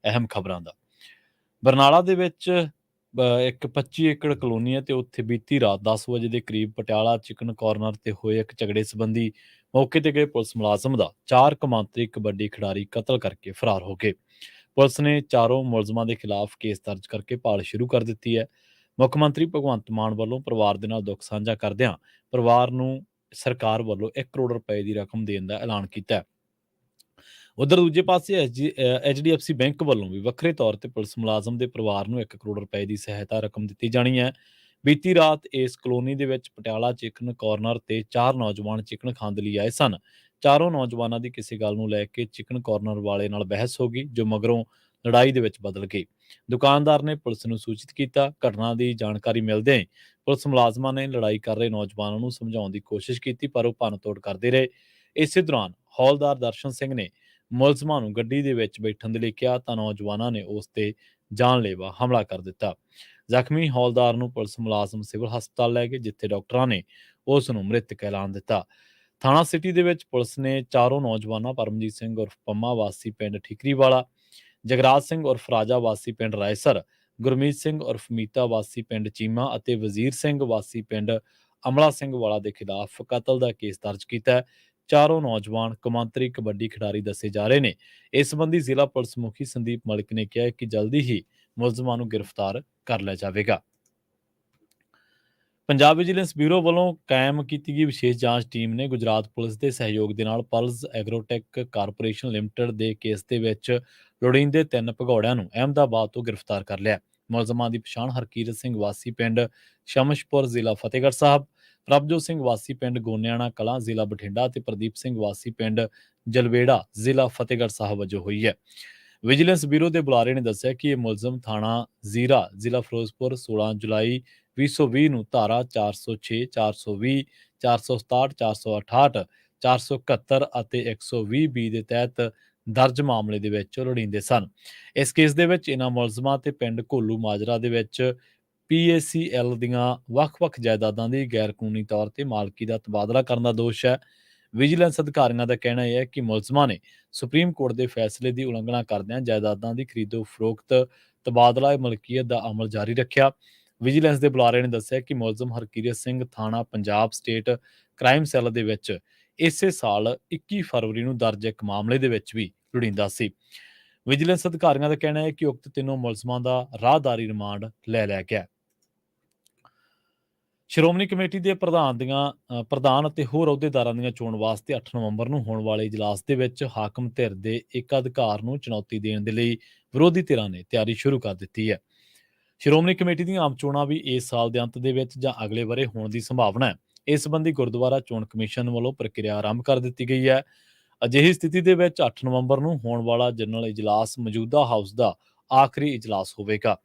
ਅਹਿਮ ਖਬਰਾਂ ਦਾ। ਬਰਨਾਲਾ ਦੇ ਵਿੱਚ ਇੱਕ 25 ਏਕੜ ਕਲੋਨੀ ਹੈ ਤੇ ਉੱਥੇ ਬੀਤੀ ਰਾਤ 10 ਵਜੇ ਦੇ ਕਰੀਬ ਪਟਿਆਲਾ ਚਿਕਨ ਕਾਰਨਰ ਤੇ ਹੋਏ ਇੱਕ ਝਗੜੇ ਸੰਬੰਧੀ ਮੌਕੇ ਤੇ ਗਏ ਪੁਲਿਸ ਮੁਲਾਜ਼ਮ ਦਾ 4 ਕੌਮਾਂਤਰੀ ਕਬੱਡੀ ਖਿਡਾਰੀ ਕਤਲ ਕਰਕੇ ਫਰਾਰ ਹੋ ਗਏ। ਪੁਲਿਸ ਨੇ ਚਾਰੋਂ ਮੁਲਜ਼ਮਾਂ ਦੇ ਖਿਲਾਫ ਕੇਸ ਦਰਜ ਕਰਕੇ ਭਾਲ ਸ਼ੁਰੂ ਕਰ ਦਿੱਤੀ ਹੈ। ਮੁੱਖ ਮੰਤਰੀ ਭਗਵੰਤ ਮਾਨ ਵੱਲੋਂ ਪਰਿਵਾਰ ਦੇ ਨਾਲ ਦੁੱਖ ਸਾਂਝਾ ਕਰਦਿਆਂ ਪਰਿਵਾਰ ਨੂੰ ਸਰਕਾਰ ਵੱਲੋਂ 1 ਕਰੋੜ ਰੁਪਏ ਦੀ ਰਕਮ ਦੇਣ ਦਾ ਐਲਾਨ ਕੀਤਾ ਹੈ। ਉਧਰ ਦੂਜੇ ਪਾਸੇ HDFC ਬੈਂਕ ਵੱਲੋਂ ਵੀ ਵੱਖਰੇ ਤੌਰ ਤੇ ਪੁਲਿਸ ਮੁਲਾਜ਼ਮ ਦੇ ਪਰਿਵਾਰ ਨੂੰ 1 ਕਰੋੜ ਰੁਪਏ ਦੀ ਸਹਾਇਤਾ ਰਕਮ ਦਿੱਤੀ ਜਾਣੀ ਹੈ। ਬੀਤੀ ਰਾਤ ਇਸ ਕਲੋਨੀ ਦੇ ਵਿੱਚ ਪਟਿਆਲਾ ਚਿਕਨ ਕਾਰਨਰ ਤੇ 4 ਨੌਜਵਾਨ ਚਿਕਨ ਖਾਣ ਦੇ ਲਈ ਆਏ ਸਨ। ਚਾਰੋਂ ਨੌਜਵਾਨਾਂ ਦੀ ਕਿਸੇ ਗੱਲ ਨੂੰ ਲੈ ਕੇ ਚਿਕਨ ਕਾਰਨਰ ਵਾਲੇ ਨਾਲ ਬਹਿਸ ਹੋ ਗਈ, ਜੋ ਮਗਰੋਂ ਲੜਾਈ ਦੇ ਵਿੱਚ ਬਦਲ ਗਈ। ਦੁਕਾਨਦਾਰ ਨੇ ਪੁਲਿਸ ਨੂੰ ਸੂਚਿਤ ਕੀਤਾ। ਘਟਨਾ ਦੀ ਜਾਣਕਾਰੀ ਮਿਲਦਿਆਂ ਹੀ ਪੁਲਿਸ ਮੁਲਾਜ਼ਮਾਂ ਨੇ ਲੜਾਈ ਕਰ ਰਹੇ ਨੌਜਵਾਨਾਂ ਨੂੰ ਸਮਝਾਉਣ ਦੀ ਕੋਸ਼ਿਸ਼ ਕੀਤੀ, ਪਰ ਉਹ ਭੰਨ-ਤੋੜ ਕਰਦੇ ਰਹੇ। ਇਸੇ ਦੌਰਾਨ ਹੌਲਦਾਰ ਦਰਸ਼ਨ ਸਿੰਘ ਨੇ ਮੁਲਜ਼ਮਾਂ ਨੂੰ ਗੱਡੀ ਦੇ ਵਿੱਚ ਬੈਠਣ ਦੇ ਲਈ ਕਿਹਾ ਤਾਂ ਨੌਜਵਾਨਾਂ ਨੇ ਉਸ ਤੇ ਜਾਨਲੇਵਾ ਹਮਲਾ ਕਰ ਦਿੱਤਾ। ਜ਼ਖਮੀ ਹੌਲਦਾਰ ਨੂੰ ਪੁਲਿਸ ਮੁਲਾਜ਼ਮ ਸਿਵਲ ਹਸਪਤਾਲ ਲੈ ਗਏ, ਜਿੱਥੇ ਡਾਕਟਰਾਂ ਨੇ ਉਸ ਨੂੰ ਮ੍ਰਿਤਕ ਐਲਾਨ ਦਿੱਤਾ। ਥਾਣਾ ਸਿਟੀ ਦੇ ਵਿੱਚ ਪੁਲਿਸ ਨੇ ਚਾਰੋਂ ਨੌਜਵਾਨਾਂ ਪਰਮਜੀਤ ਸਿੰਘ ਉਰਫ ਪੰਮਾ ਵਾਸੀ ਪਿੰਡ ਠੀਕਰੀਵਾਲਾ, ਜਗਰਾਜ ਸਿੰਘ ਉਰਫ ਰਾਜਾ ਵਾਸੀ ਪਿੰਡ ਰਾਏਸਰ, ਗੁਰਮੀਤ ਸਿੰਘ ਉਰਫ ਮੀਤਾ ਵਾਸੀ ਪਿੰਡ ਚੀਮਾ ਅਤੇ ਵਜ਼ੀਰ ਸਿੰਘ ਵਾਸੀ ਪਿੰਡ ਅਮਲਾ ਸਿੰਘ ਵਾਲਾ ਦੇ ਖਿਲਾਫ ਕਤਲ ਦਾ ਕੇਸ ਦਰਜ ਕੀਤਾ ਹੈ। ਚਾਰੋਂ ਨੌਜਵਾਨ ਕੌਮਾਂਤਰੀ ਕਬੱਡੀ ਖਿਡਾਰੀ ਦੱਸੇ ਜਾ ਰਹੇ ਨੇ। ਇਸ ਸੰਬੰਧੀ ਜ਼ਿਲ੍ਹਾ ਪੁਲਿਸ ਮੁਖੀ ਸੰਦੀਪ ਮਲਿਕ ਨੇ ਕਿਹਾ ਕਿ ਜਲਦੀ ਹੀ ਮੁਲਜ਼ਮਾਂ ਨੂੰ ਗ੍ਰਿਫਤਾਰ ਕਰ ਲਿਆ ਜਾਵੇਗਾ। ਪੰਜਾਬ ਵਿਜੀਲੈਂਸ ਬਿਊਰੋ ਵੱਲੋਂ ਕਾਇਮ ਕੀਤੀ ਗਈ ਵਿਸ਼ੇਸ਼ ਜਾਂਚ ਟੀਮ ਨੇ ਗੁਜਰਾਤ ਪੁਲਿਸ ਦੇ ਸਹਿਯੋਗ ਦੇ ਨਾਲ ਪਲਜ਼ ਐਗਰੋਟੈਕ ਕਾਰਪੋਰੇਸ਼ਨ ਲਿਮਟਿਡ ਦੇ ਕੇਸ ਦੇ ਵਿੱਚ ਲੋੜੀਂਦੇ 3 ਭਗੌੜਿਆਂ ਨੂੰ ਅਹਿਮਦਾਬਾਦ ਤੋਂ ਗ੍ਰਿਫਤਾਰ ਕਰ ਲਿਆ। ਮੁਲਜ਼ਮਾਂ ਦੀ ਪਛਾਣ ਹਰਕੀਰਤ ਸਿੰਘ ਵਾਸੀ ਪਿੰਡ ਸ਼ਮਸ਼ਪੁਰ ਜ਼ਿਲ੍ਹਾ ਫਤਿਹਗੜ੍ਹ ਸਾਹਿਬ, ਪ੍ਰਭਜੋਤ ਸਿੰਘ ਵਾਸੀ ਪਿੰਡ ਗੋਨਿਆਣਾ ਕਲਾਂ ਜ਼ਿਲ੍ਹਾ ਬਠਿੰਡਾ ਅਤੇ ਪ੍ਰਦੀਪ ਸਿੰਘ ਵਾਸੀ ਪਿੰਡ ਜਲਵੇੜਾ ਜ਼ਿਲ੍ਹਾ ਫਤਿਹਗੜ੍ਹ ਸਾਹਿਬ ਵਜੋਂ ਹੋਈ ਹੈ। ਵਿਜੀਲੈਂਸ ਬਿਊਰੋ ਦੇ ਬੁਲਾਰੇ ਨੇ ਦੱਸਿਆ ਕਿ ਇਹ ਮੁਲਜ਼ਮ ਥਾਣਾ ਜ਼ੀਰਾ ਜ਼ਿਲ੍ਹਾ ਫਿਰੋਜ਼ਪੁਰ 16 ਜੁਲਾਈ 2020 ਨੂੰ ਧਾਰਾ 406, 420, 467, 468, 471 ਅਤੇ 120B ਦੇ ਤਹਿਤ ਦਰਜ ਮਾਮਲੇ ਦੇ ਵਿੱਚ ਲੋੜੀਂਦੇ ਸਨ। ਇਸ ਕੇਸ ਦੇ ਵਿੱਚ ਇਹਨਾਂ ਮੁਲਜ਼ਮਾਂ ਤੇ ਪਿੰਡ ਘੋਲੂ ਮਾਜਰਾ ਦੇ ਵਿੱਚ PACL ਦੀਆਂ ਵੱਖ-ਵੱਖ ਜਾਇਦਾਦਾਂ ਦੀ ਗੈਰ ਕਾਨੂੰਨੀ ਤੌਰ ਤੇ ਮਾਲਕੀ ਦਾ ਤਬਾਦਲਾ ਕਰਨ ਦਾ ਦੋਸ਼ ਹੈ। ਵਿਜੀਲੈਂਸ ਅਧਿਕਾਰੀਆਂ ਦਾ ਕਹਿਣਾ ਹੈ ਕਿ ਮੁਲਜ਼ਮਾਂ ਨੇ ਸੁਪਰੀਮ ਕੋਰਟ ਦੇ ਫੈਸਲੇ ਦੀ ਉਲੰਘਣਾ ਕਰਦਿਆਂ ਜਾਇਦਾਦਾਂ ਦੀ ਖਰੀਦੋ ਫਰੋਖਤ, ਤਬਾਦਲਾ ਮਲਕੀਅਤ ਦਾ ਅਮਲ ਜਾਰੀ ਰੱਖਿਆ। ਵਿਜੀਲੈਂਸ ਦੇ ਬੁਲਾਰੇ ਨੇ ਦੱਸਿਆ ਕਿ ਮੁਲਜ਼ਮ ਹਰਕੀਰਤ ਸਿੰਘ ਥਾਣਾ ਪੰਜਾਬ ਸਟੇਟ ਕ੍ਰਾਈਮ ਸੈੱਲ ਦੇ ਵਿੱਚ ਇਸੇ ਸਾਲ 21 ਫਰਵਰੀ ਨੂੰ ਦਰਜ ਇੱਕ ਮਾਮਲੇ ਦੇ ਵਿੱਚ ਵੀ ਲੋੜੀਂਦਾ ਸੀ। ਵਿਜੀਲੈਂਸ ਅਧਿਕਾਰੀਆਂ ਦਾ ਕਹਿਣਾ ਹੈ ਕਿ ਉਕਤ ਤਿੰਨੋਂ ਮੁਲਜ਼ਮਾਂ ਦਾ ਰਾਹਦਾਰੀ ਰਿਮਾਂਡ ਲੈ ਲਿਆ ਗਿਆ। ਸ਼੍ਰੋਮਣੀ ਕਮੇਟੀ ਦੇ ਪ੍ਰਧਾਨ ਅਤੇ ਹੋਰ ਅਹੁਦੇਦਾਰਾਂ ਦੀਆਂ ਚੋਣ ਵਾਸਤੇ 8 ਨਵੰਬਰ ਨੂੰ ਹੋਣ ਵਾਲੇ ਇਜਲਾਸ ਦੇ ਵਿੱਚ ਹਾਕਮ ਧਿਰ ਦੇ ਏਕਾਧਿਕਾਰ ਨੂੰ ਚੁਣੌਤੀ ਦੇਣ ਦੇ ਲਈ ਵਿਰੋਧੀ ਧਿਰਾਂ ਨੇ ਤਿਆਰੀ ਸ਼ੁਰੂ ਕਰ ਦਿੱਤੀ ਹੈ। ਸ਼੍ਰੋਮਣੀ ਕਮੇਟੀ ਦੀਆਂ ਆਮ ਚੋਣਾਂ ਵੀ ਇਸ ਸਾਲ ਦੇ ਅੰਤ ਦੇ ਵਿੱਚ ਜਾਂ ਅਗਲੇ ਵਰ੍ਹੇ ਹੋਣ ਦੀ ਸੰਭਾਵਨਾ ਹੈ। ਇਸ ਸੰਬੰਧੀ ਗੁਰਦੁਆਰਾ ਚੋਣ ਕਮਿਸ਼ਨ ਵੱਲੋਂ ਪ੍ਰਕਿਰਿਆ ਆਰੰਭ ਕਰ ਦਿੱਤੀ ਗਈ ਹੈ। ਅਜਿਹੀ ਸਥਿਤੀ ਦੇ ਵਿੱਚ 8 ਨਵੰਬਰ ਨੂੰ ਹੋਣ ਵਾਲਾ ਜਨਰਲ ਇਜਲਾਸ ਮੌਜੂਦਾ ਹਾਊਸ ਦਾ ਆਖਰੀ ਇਜਲਾਸ ਹੋਵੇਗਾ।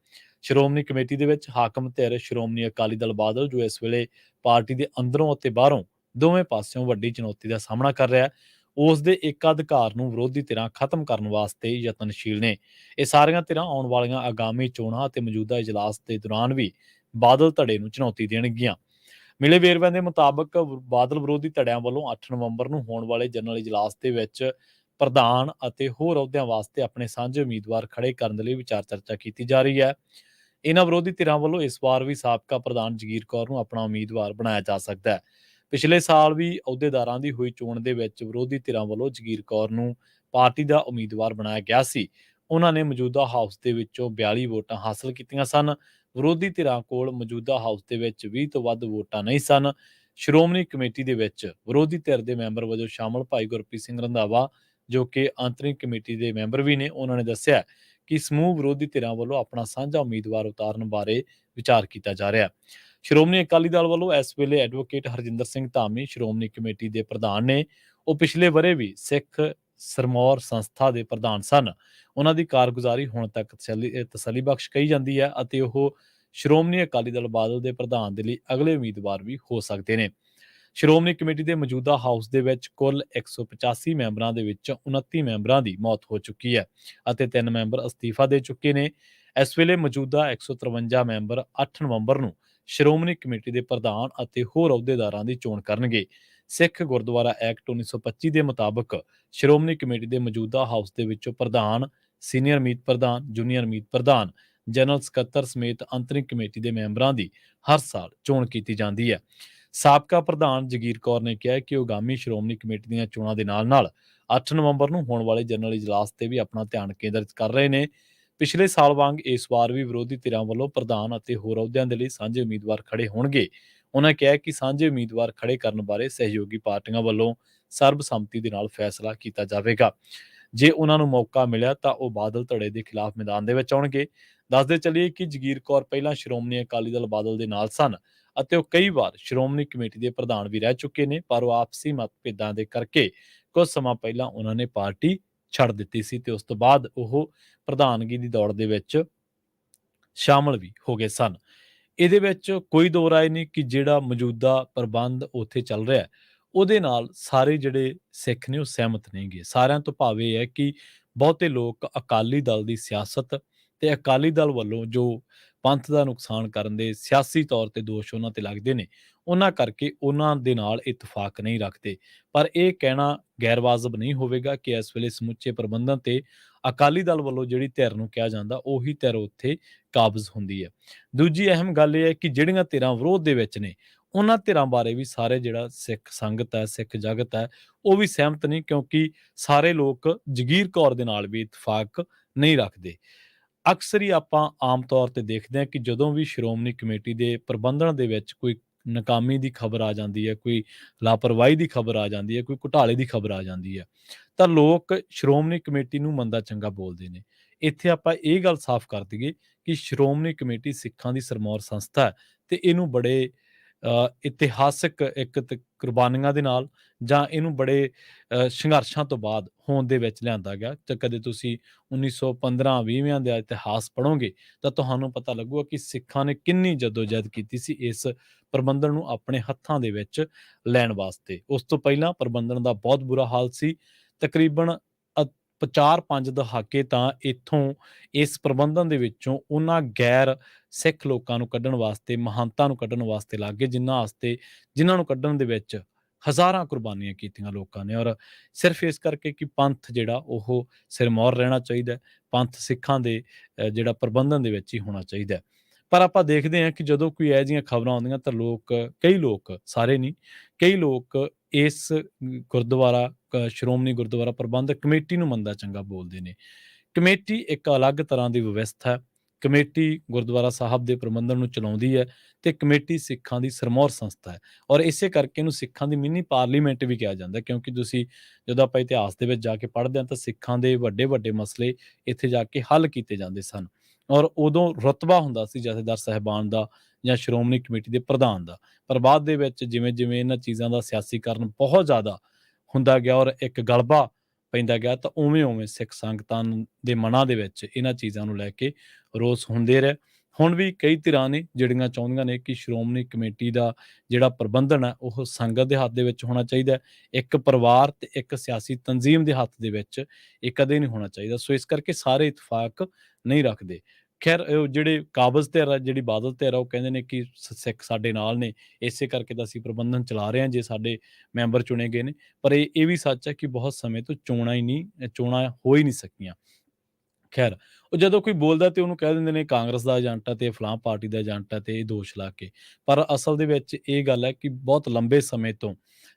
ਸ਼੍ਰੋਮਣੀ ਕਮੇਟੀ ਦੇ ਵਿੱਚ ਹਾਕਮ ਧਿਰ ਸ਼੍ਰੋਮਣੀ ਅਕਾਲੀ ਦਲ ਬਾਦਲ, ਜੋ ਇਸ ਵੇਲੇ ਪਾਰਟੀ ਦੇ ਅੰਦਰੋਂ ਅਤੇ ਬਾਹਰੋਂ ਦੋਵੇਂ ਪਾਸਿਓਂ ਵੱਡੀ ਚੁਣੌਤੀ ਦਾ ਸਾਹਮਣਾ ਕਰ ਰਿਹਾ ਹੈ, ਉਸ ਦੇ ਏਕਾਧਿਕਾਰ ਨੂੰ ਵਿਰੋਧੀ ਧਿਰਾਂ ਖਤਮ ਕਰਨ ਵਾਸਤੇ ਯਤਨਸ਼ੀਲ ਨੇ। ਇਹ ਸਾਰੀਆਂ ਧਿਰਾਂ ਆਉਣ ਵਾਲੀਆਂ ਆਗਾਮੀ ਚੋਣਾਂ ਅਤੇ ਮੌਜੂਦਾ ਇਜਲਾਸ ਦੇ ਦੌਰਾਨ ਵੀ ਬਾਦਲ ਧੜੇ ਨੂੰ ਚੁਣੌਤੀ ਦੇਣਗੀਆਂ। ਮਿਲੇ ਵੇਰਵਿਆਂ ਦੇ ਮੁਤਾਬਕ ਬਾਦਲ ਵਿਰੋਧੀ ਧੜਿਆਂ ਵੱਲੋਂ 8 ਨਵੰਬਰ ਨੂੰ ਹੋਣ ਵਾਲੇ ਜਨਰਲ ਇਜਲਾਸ ਦੇ ਵਿੱਚ ਪ੍ਰਧਾਨ ਅਤੇ ਹੋਰ ਅਹੁਦਿਆਂ ਵਾਸਤੇ ਆਪਣੇ ਸਾਂਝੇ ਉਮੀਦਵਾਰ ਖੜੇ ਕਰਨ ਦੇ ਲਈ ਵਿਚਾਰ ਚਰਚਾ ਕੀਤੀ ਜਾ ਰਹੀ ਹੈ। ਇਹਨਾਂ ਵਿਰੋਧੀ ਧਿਰਾਂ ਵੱਲੋਂ ਇਸ ਵਾਰ ਵੀ ਸਾਬਕਾ ਪ੍ਰਧਾਨ ਜਗੀਰ ਕੌਰ ਨੂੰ ਆਪਣਾ ਉਮੀਦਵਾਰ ਬਣਾਇਆ ਜਾ ਸਕਦਾ ਹੈ। ਪਿਛਲੇ ਸਾਲ ਵੀ ਅਹੁਦੇਦਾਰਾਂ ਦੀ ਹੋਈ ਚੋਣ ਦੇ ਵਿੱਚ ਵਿਰੋਧੀ ਧਿਰਾਂ ਵੱਲੋਂ ਜਗੀਰ ਕੌਰ ਨੂੰ ਪਾਰਟੀ ਦਾ ਉਮੀਦਵਾਰ ਬਣਾਇਆ ਗਿਆ ਸੀ। ਉਹਨਾਂ ਨੇ ਮੌਜੂਦਾ ਹਾਊਸ ਦੇ ਵਿੱਚੋਂ 42 ਵੋਟਾਂ ਹਾਸਲ ਕੀਤੀਆਂ ਸਨ। ਵਿਰੋਧੀ ਧਿਰਾਂ ਕੋਲ ਮੌਜੂਦਾ ਹਾਊਸ ਦੇ ਵਿੱਚ 20 ਤੋਂ ਵੱਧ ਵੋਟਾਂ ਨਹੀਂ ਸਨ। ਸ਼੍ਰੋਮਣੀ ਕਮੇਟੀ ਦੇ ਵਿੱਚ ਵਿਰੋਧੀ ਧਿਰ ਦੇ ਮੈਂਬਰ ਵਜੋਂ ਸ਼ਾਮਲ ਭਾਈ ਗੁਰਪ੍ਰੀਤ ਸਿੰਘ ਰੰਧਾਵਾ, ਜੋ ਕਿ ਆਂਤਰਿਕ ਕਮੇਟੀ ਦੇ ਮੈਂਬਰ ਵੀ ਨੇ, ਉਹਨਾਂ ਨੇ ਦੱਸਿਆ ਕਿ ਸਮੂਹ ਵਿਰੋਧੀ ਧਿਰਾਂ ਵੱਲੋਂ ਆਪਣਾ ਸਾਂਝਾ ਉਮੀਦਵਾਰ ਉਤਾਰਨ ਬਾਰੇ ਵਿਚਾਰ ਕੀਤਾ ਜਾ ਰਿਹਾ ਹੈ। ਸ਼੍ਰੋਮਣੀ ਅਕਾਲੀ ਦਲ ਵੱਲੋਂ ਇਸ ਵੇਲੇ ਐਡਵੋਕੇਟ ਹਰਜਿੰਦਰ ਸਿੰਘ ਧਾਮੀ ਸ਼੍ਰੋਮਣੀ ਕਮੇਟੀ ਦੇ ਪ੍ਰਧਾਨ ਨੇ। ਉਹ ਪਿਛਲੇ ਵਰ੍ਹੇ ਵੀ ਸਿੱਖ ਸਰਮੌਰ ਸੰਸਥਾ ਦੇ ਪ੍ਰਧਾਨ ਸਨ। ਉਹਨਾਂ ਦੀ ਕਾਰਗੁਜ਼ਾਰੀ ਹੁਣ ਤੱਕ ਤਸੱਲੀ ਬਖਸ਼ ਕਹੀ ਜਾਂਦੀ ਹੈ ਅਤੇ ਉਹ ਸ਼੍ਰੋਮਣੀ ਅਕਾਲੀ ਦਲ ਬਾਦਲ ਦੇ ਪ੍ਰਧਾਨ ਦੇ ਲਈ ਅਗਲੇ ਉਮੀਦਵਾਰ ਵੀ ਹੋ ਸਕਦੇ ਨੇ। ਸ਼੍ਰੋਮਣੀ ਕਮੇਟੀ ਦੇ ਮੌਜੂਦਾ ਹਾਊਸ ਦੇ ਵਿੱਚ ਕੁੱਲ 185 ਮੈਂਬਰਾਂ ਦੇ ਵਿੱਚ 29 ਮੈਂਬਰਾਂ ਦੀ ਮੌਤ ਹੋ ਚੁੱਕੀ ਹੈ ਅਤੇ 3 ਮੈਂਬਰ ਅਸਤੀਫਾ ਦੇ ਚੁੱਕੇ ਨੇ। ਇਸ ਵੇਲੇ ਮੌਜੂਦਾ 153 ਮੈਂਬਰ 8 ਨਵੰਬਰ ਨੂੰ ਸ਼੍ਰੋਮਣੀ ਕਮੇਟੀ ਦੇ ਪ੍ਰਧਾਨ ਅਤੇ ਹੋਰ ਅਹੁਦੇਦਾਰਾਂ ਦੀ ਚੋਣ ਕਰਨਗੇ। ਸਿੱਖ ਗੁਰਦੁਆਰਾ ਐਕਟ 1925 ਦੇ ਮੁਤਾਬਕ ਸ਼੍ਰੋਮਣੀ ਕਮੇਟੀ ਦੇ ਮੌਜੂਦਾ ਹਾਊਸ ਦੇ ਵਿੱਚੋਂ ਪ੍ਰਧਾਨ, ਸੀਨੀਅਰ ਮੀਤ ਪ੍ਰਧਾਨ, ਜੂਨੀਅਰ ਮੀਤ ਪ੍ਰਧਾਨ, ਜਨਰਲ ਸਕੱਤਰ ਸਮੇਤ ਅੰਤਰਿਮ ਕਮੇਟੀ ਦੇ ਮੈਂਬਰਾਂ ਦੀ ਹਰ ਸਾਲ ਚੋਣ ਕੀਤੀ ਜਾਂਦੀ ਹੈ। ਸਾਬਕਾ ਪ੍ਰਧਾਨ ਜਗੀਰ ਕੌਰ ਨੇ ਕਿਹਾ ਕਿ ਉਹ ਆਗਾਮੀ ਸ਼੍ਰੋਮਣੀ ਕਮੇਟੀ ਦੀਆਂ ਚੋਣਾਂ ਦੇ ਨਾਲ-ਨਾਲ 8 ਨਵੰਬਰ ਨੂੰ ਹੋਣ ਵਾਲੇ ਜਨਰਲ ਇਜਲਾਸ ਤੇ ਵੀ ਆਪਣਾ ਧਿਆਨ ਕੇਂਦਰਿਤ ਕਰ ਰਹੇ ਨੇ। ਪਿਛਲੇ ਸਾਲ ਵਾਂਗ ਇਸ ਵਾਰ ਵੀ ਵਿਰੋਧੀ ਧਿਰਾਂ ਵੱਲੋਂ ਪ੍ਰਧਾਨ ਅਤੇ ਹੋਰ ਅਹੁਦਿਆਂ ਦੇ ਲਈ ਸਾਂਝੇ ਉਮੀਦਵਾਰ ਖੜੇ ਹੋਣਗੇ। ਉਹਨਾਂ ਕਿਹਾ ਕਿ ਸਾਂਝੇ ਉਮੀਦਵਾਰ ਖੜੇ ਕਰਨ ਬਾਰੇ ਸਹਿਯੋਗੀ ਪਾਰਟੀਆਂ ਵੱਲੋਂ ਸਰਬਸੰਮਤੀ ਦੇ ਨਾਲ ਫੈਸਲਾ ਕੀਤਾ ਜਾਵੇਗਾ। ਜੇ ਉਹਨਾਂ ਨੂੰ ਮੌਕਾ ਮਿਲਿਆ ਤਾਂ ਉਹ ਬਾਦਲ ਧੜੇ ਦੇ ਖਿਲਾਫ ਮੈਦਾਨ ਦੇ ਵਿੱਚ ਆਉਣਗੇ। ਦੱਸਦੇ ਚੱਲੀਏ ਕਿ ਜਗੀਰ ਕੌਰ ਪਹਿਲਾਂ ਸ਼੍ਰੋਮਣੀ ਅਕਾਲੀ ਦਲ ਬਾਦਲ ਦੇ ਨਾਲ ਸਨ ਅਤੇ ਉਹ ਕਈ ਵਾਰ ਸ਼੍ਰੋਮਣੀ ਕਮੇਟੀ ਦੇ ਪ੍ਰਧਾਨ ਵੀ ਰਹਿ ਚੁੱਕੇ ਨੇ, ਪਰ ਉਹ ਆਪਸੀ ਮਤਭੇਦਾਂ ਦੇ ਕਰਕੇ ਕੁਝ ਸਮਾਂ ਪਹਿਲਾਂ ਉਹਨਾਂ ਨੇ ਪਾਰਟੀ ਛੱਡ ਦਿੱਤੀ ਸੀ ਤੇ ਉਸ ਤੋਂ ਬਾਅਦ ਉਹ ਪ੍ਰਧਾਨਗੀ ਦੀ ਦੌੜ ਦੇ ਵਿੱਚ ਸ਼ਾਮਲ ਵੀ ਹੋ ਗਏ ਸਨ। ਇਹਦੇ ਵਿੱਚ ਕੋਈ ਦੋ ਰਾਏ ਨਹੀਂ ਕਿ ਜਿਹੜਾ ਮੌਜੂਦਾ ਪ੍ਰਬੰਧ ਉੱਥੇ ਚੱਲ ਰਿਹਾ ਹੈ, ਉਹਦੇ ਨਾਲ ਸਾਰੇ ਜਿਹੜੇ ਸਿੱਖ ਨੇ ਉਹ ਸਹਿਮਤ ਨਹੀਂਗੇ। ਸਾਰਿਆਂ ਤੋਂ ਭਾਵ ਇਹ ਹੈ ਕਿ ਬਹੁਤੇ ਲੋਕ ਅਕਾਲੀ ਦਲ ਦੀ ਸਿਆਸਤ ਤੇ ਅਕਾਲੀ ਦਲ ਵੱਲੋਂ ਜੋ ਪੰਥ ਦਾ ਨੁਕਸਾਨ ਕਰਨ ਦੇ ਸਿਆਸੀ ਤੌਰ ਤੇ ਦੋਸ਼ ਉਹਨਾਂ ਤੇ ਲੱਗਦੇ ਨੇ, ਉਹਨਾਂ ਕਰਕੇ ਉਹਨਾਂ ਦੇ ਨਾਲ ਇਤਫਾਕ ਨਹੀਂ ਰੱਖਦੇ। ਪਰ ਇਹ ਕਹਿਣਾ ਗੈਰ ਵਾਜਬ ਨਹੀਂ ਹੋਵੇਗਾ ਕਿ ਇਸ ਵੇਲੇ ਸਮੁੱਚੇ ਪ੍ਰਬੰਧਨ ਤੇ ਅਕਾਲੀ ਦਲ ਵੱਲੋਂ ਜਿਹੜੀ ਧਿਰ ਨੂੰ ਕਿਹਾ ਜਾਂਦਾ, ਉਹੀ ਧਿਰ ਉੱਥੇ ਕਾਬਜ਼ ਹੁੰਦੀ ਹੈ। ਦੂਜੀ ਅਹਿਮ ਗੱਲ ਇਹ ਹੈ ਕਿ ਜਿਹੜੀਆਂ ਧਿਰਾਂ ਵਿਰੋਧ ਦੇ ਵਿੱਚ ਨੇ, ਉਹਨਾਂ ਧਿਰਾਂ ਬਾਰੇ ਵੀ ਸਾਰੇ ਜਿਹੜਾ ਸਿੱਖ ਸੰਗਤ ਹੈ, ਸਿੱਖ ਜਗਤ ਹੈ, ਉਹ ਵੀ ਸਹਿਮਤ ਨਹੀਂ, ਕਿਉਂਕਿ ਸਾਰੇ ਲੋਕ ਜਗੀਰ ਕੌਰ ਦੇ ਨਾਲ ਵੀ ਇਤਫਾਕ ਨਹੀਂ ਰੱਖਦੇ। ਅਕਸਰ ਹੀ ਆਪਾਂ ਆਮ ਤੌਰ ਤੇ ਦੇਖਦੇ ਹਾਂ ਕਿ ਜਦੋਂ ਵੀ ਸ਼੍ਰੋਮਣੀ ਕਮੇਟੀ ਦੇ ਪ੍ਰਬੰਧਨ ਦੇ ਵਿੱਚ ਕੋਈ ਨਾਕਾਮੀ ਦੀ ਖਬਰ ਆ ਜਾਂਦੀ ਹੈ, ਕੋਈ ਲਾਪਰਵਾਹੀ ਦੀ ਖਬਰ ਆ ਜਾਂਦੀ ਹੈ, ਕੋਈ ਘੁਟਾਲੇ ਦੀ ਖਬਰ ਆ ਜਾਂਦੀ ਹੈ, ਤਾਂ ਲੋਕ ਸ਼੍ਰੋਮਣੀ ਕਮੇਟੀ ਨੂੰ ਮੰਦਾ ਚੰਗਾ ਬੋਲਦੇ ਨੇ। ਇੱਥੇ ਆਪਾਂ ਇਹ ਗੱਲ ਸਾਫ਼ ਕਰ ਦਈਏ ਕਿ ਸ਼੍ਰੋਮਣੀ ਕਮੇਟੀ ਸਿੱਖਾਂ ਦੀ ਸਿਰਮੌਰ ਸੰਸਥਾ ਹੈ ਤੇ ਇਹਨੂੰ ਬੜੇ ਇਤਿਹਾਸਕ ਇੱਕ ਕੁਰਬਾਨੀਆਂ ਦੇ ਨਾਲ ਜਾਂ ਇਹਨੂੰ ਬੜੇ ਸੰਘਰਸ਼ਾਂ ਤੋਂ ਬਾਅਦ ਹੋਂਦ ਦੇ ਵਿੱਚ ਲਿਆਂਦਾ ਗਿਆ। ਤੇ ਕਦੇ ਤੁਸੀਂ 1915-20 ਦਾ ਇਤਿਹਾਸ ਪੜ੍ਹੋਗੇ ਤਾਂ ਤੁਹਾਨੂੰ ਪਤਾ ਲੱਗੂਗਾ ਕਿ ਸਿੱਖਾਂ ਨੇ ਕਿੰਨੀ ਜੱਦੋ-ਜਹਿਦ ਕੀਤੀ ਸੀ ਇਸ ਪ੍ਰਬੰਧਨ ਨੂੰ ਆਪਣੇ ਹੱਥਾਂ ਦੇ ਵਿੱਚ ਲੈਣ ਵਾਸਤੇ। ਉਸ ਤੋਂ ਪਹਿਲਾਂ ਪ੍ਰਬੰਧਨ ਦਾ ਬਹੁਤ ਬੁਰਾ ਹਾਲ ਸੀ। ਤਕਰੀਬਨ 4-5 ਦਹਾਕੇ ਤਾਂ ਇੱਥੋਂ ਇਸ ਪ੍ਰਬੰਧਨ ਦੇ ਵਿੱਚੋਂ ਉਹਨਾਂ ਗੈਰ ਸਿੱਖ ਲੋਕਾਂ ਨੂੰ ਕੱਢਣ ਵਾਸਤੇ, ਮਹੰਤਾਂ ਨੂੰ ਕੱਢਣ ਵਾਸਤੇ ਲੱਗ ਗਏ, ਜਿਨ੍ਹਾਂ ਨੂੰ ਕੱਢਣ ਦੇ ਵਿੱਚ ਹਜ਼ਾਰਾਂ ਕੁਰਬਾਨੀਆਂ ਕੀਤੀਆਂ ਲੋਕਾਂ ਨੇ। ਔਰ ਸਿਰਫ ਇਸ ਕਰਕੇ ਕਿ ਪੰਥ ਜਿਹੜਾ ਉਹ ਸਿਰਮੌਰ ਰਹਿਣਾ ਚਾਹੀਦਾ ਹੈ, ਪੰਥ ਸਿੱਖਾਂ ਦੇ ਜਿਹੜਾ ਪ੍ਰਬੰਧਨ ਦੇ ਵਿੱਚ ਹੀ ਹੋਣਾ ਚਾਹੀਦਾ ਹੈ। ਪਰ ਆਪਾਂ ਦੇਖਦੇ ਹਾਂ ਕਿ ਜਦੋਂ ਕੋਈ ਇਹੋ ਜਿਹੀਆਂ ਖਬਰਾਂ ਆਉਂਦੀਆਂ ਤਾਂ ਕਈ ਲੋਕ, ਸਾਰੇ ਨਹੀਂ, ਕਈ ਲੋਕ ਇਸ ਗੁਰਦੁਆਰਾ ਸ਼੍ਰੋਮਣੀ ਗੁਰਦੁਆਰਾ ਪ੍ਰਬੰਧਕ ਕਮੇਟੀ ਨੂੰ ਮੰਦਾ ਚੰਗਾ ਬੋਲਦੇ ਨੇ। ਕਮੇਟੀ ਇੱਕ ਅਲੱਗ ਤਰ੍ਹਾਂ ਦੀ ਵਿਵਸਥਾ ਹੈ। ਕਮੇਟੀ ਗੁਰਦੁਆਰਾ ਸਾਹਿਬ ਦੇ ਪ੍ਰਬੰਧਨ ਨੂੰ ਚਲਾਉਂਦੀ ਹੈ ਤੇ ਕਮੇਟੀ ਸਿੱਖਾਂ ਦੀ ਸਿਰਮੌਰ ਸੰਸਥਾ ਹੈ। ਔਰ ਇਸੇ ਕਰਕੇ ਇਹਨੂੰ ਸਿੱਖਾਂ ਦੀ ਮਿੰਨੀ ਪਾਰਲੀਮੈਂਟ ਵੀ ਕਿਹਾ ਜਾਂਦਾ, ਕਿਉਂਕਿ ਤੁਸੀਂ ਜਦੋਂ ਆਪਾਂ ਇਤਿਹਾਸ ਦੇ ਵਿੱਚ ਜਾ ਕੇ ਪੜ੍ਹਦੇ ਹਾਂ ਤਾਂ ਸਿੱਖਾਂ ਦੇ ਵੱਡੇ-ਵੱਡੇ ਮਸਲੇ ਇੱਥੇ ਜਾ ਕੇ ਹੱਲ ਕੀਤੇ ਜਾਂਦੇ ਸਨ। ਔਰ ਉਦੋਂ ਰੁਤਬਾ ਹੁੰਦਾ ਸੀ ਜਥੇਦਾਰ ਸਾਹਿਬਾਨ ਦਾ ਜਾਂ ਸ਼੍ਰੋਮਣੀ ਕਮੇਟੀ ਦੇ ਪ੍ਰਧਾਨ ਦਾ। ਪਰ ਬਾਅਦ ਦੇ ਵਿੱਚ ਜਿਵੇਂ-ਜਿਵੇਂ ਇਹਨਾਂ ਚੀਜ਼ਾਂ ਦਾ ਸਿਆਸੀਕਰਨ ਬਹੁਤ ਜ਼ਿਆਦਾ ਹੁੰਦਾ ਗਿਆ ਔਰ ਇੱਕ ਗਲਬਾ ਪੈਂਦਾ ਗਿਆ, ਤਾਂ ਉਵੇਂ-ਉਵੇਂ ਸਿੱਖ ਸੰਗਤਾਂ ਦੇ ਮਨਾਂ ਦੇ ਵਿੱਚ ਇਹਨਾਂ ਚੀਜ਼ਾਂ ਨੂੰ ਲੈ ਕੇ ਰੋਸ ਹੁੰਦੇ ਰਹੇ। ਹੁਣ ਵੀ ਕਈ ਧਿਰਾਂ ਨੇ ਜਿਹੜੀਆਂ ਚਾਹੁੰਦੀਆਂ ਨੇ ਕਿ ਸ਼੍ਰੋਮਣੀ ਕਮੇਟੀ ਦਾ ਜਿਹੜਾ ਪ੍ਰਬੰਧਨ ਹੈ ਉਹ ਸੰਗਤ ਦੇ ਹੱਥ ਦੇ ਵਿੱਚ ਹੋਣਾ ਚਾਹੀਦਾ ਹੈ। ਇੱਕ ਪਰਿਵਾਰ ਤੇ ਇੱਕ ਸਿਆਸੀ ਤਨਜ਼ੀਮ ਦੇ ਹੱਥ ਦੇ ਵਿੱਚ ਇਹ ਕਦੇ ਨਹੀਂ ਹੋਣਾ ਚਾਹੀਦਾ। ਸੋ ਇਸ ਕਰਕੇ ਸਾਰੇ ਇਤਫਾਕ ਨਹੀਂ ਰੱਖਦੇ। ਖੈਰ ਉਹ ਜਿਹੜੇ ਕਾਬਜ਼ ਧਿਰ ਆ, ਜਿਹੜੀ ਬਾਦਲ ਧਿਰ ਆ, ਉਹ ਕਹਿੰਦੇ ਨੇ ਕਿ ਸਿੱਖ ਸਾਡੇ ਨਾਲ ਨੇ, ਇਸੇ ਕਰਕੇ ਤਾਂ ਅਸੀਂ ਪ੍ਰਬੰਧਨ ਚਲਾ ਰਹੇ ਹਾਂ ਜੇ ਸਾਡੇ ਮੈਂਬਰ ਚੁਣੇ ਗਏ ਨੇ। ਪਰ ਇਹ ਵੀ ਸੱਚ ਹੈ ਕਿ ਬਹੁਤ ਸਮੇਂ ਤੋਂ ਚੋਣਾਂ ਹੋ ਹੀ ਨਹੀਂ ਸਕੀਆਂ। ਖੈਰ, ਉਹ ਜਦੋਂ ਕੋਈ ਬੋਲਦਾ ਤੇ ਉਹਨੂੰ ਕਹਿ ਦਿੰਦੇ ਨੇ ਕਾਂਗਰਸ ਦਾ ਏਜੰਟ ਆ ਤੇ ਫਲਾਂ ਪਾਰਟੀ ਦਾ ਏਜੰਟ ਆ ਤੇ ਇਹ ਦੋਸ਼ ਲਾ ਕੇ। ਪਰ ਅਸਲ ਦੇ ਵਿੱਚ ਇਹ ਗੱਲ ਹੈ ਕਿ ਬਹੁਤ ਲੰਬੇ ਸਮੇਂ ਤੋਂ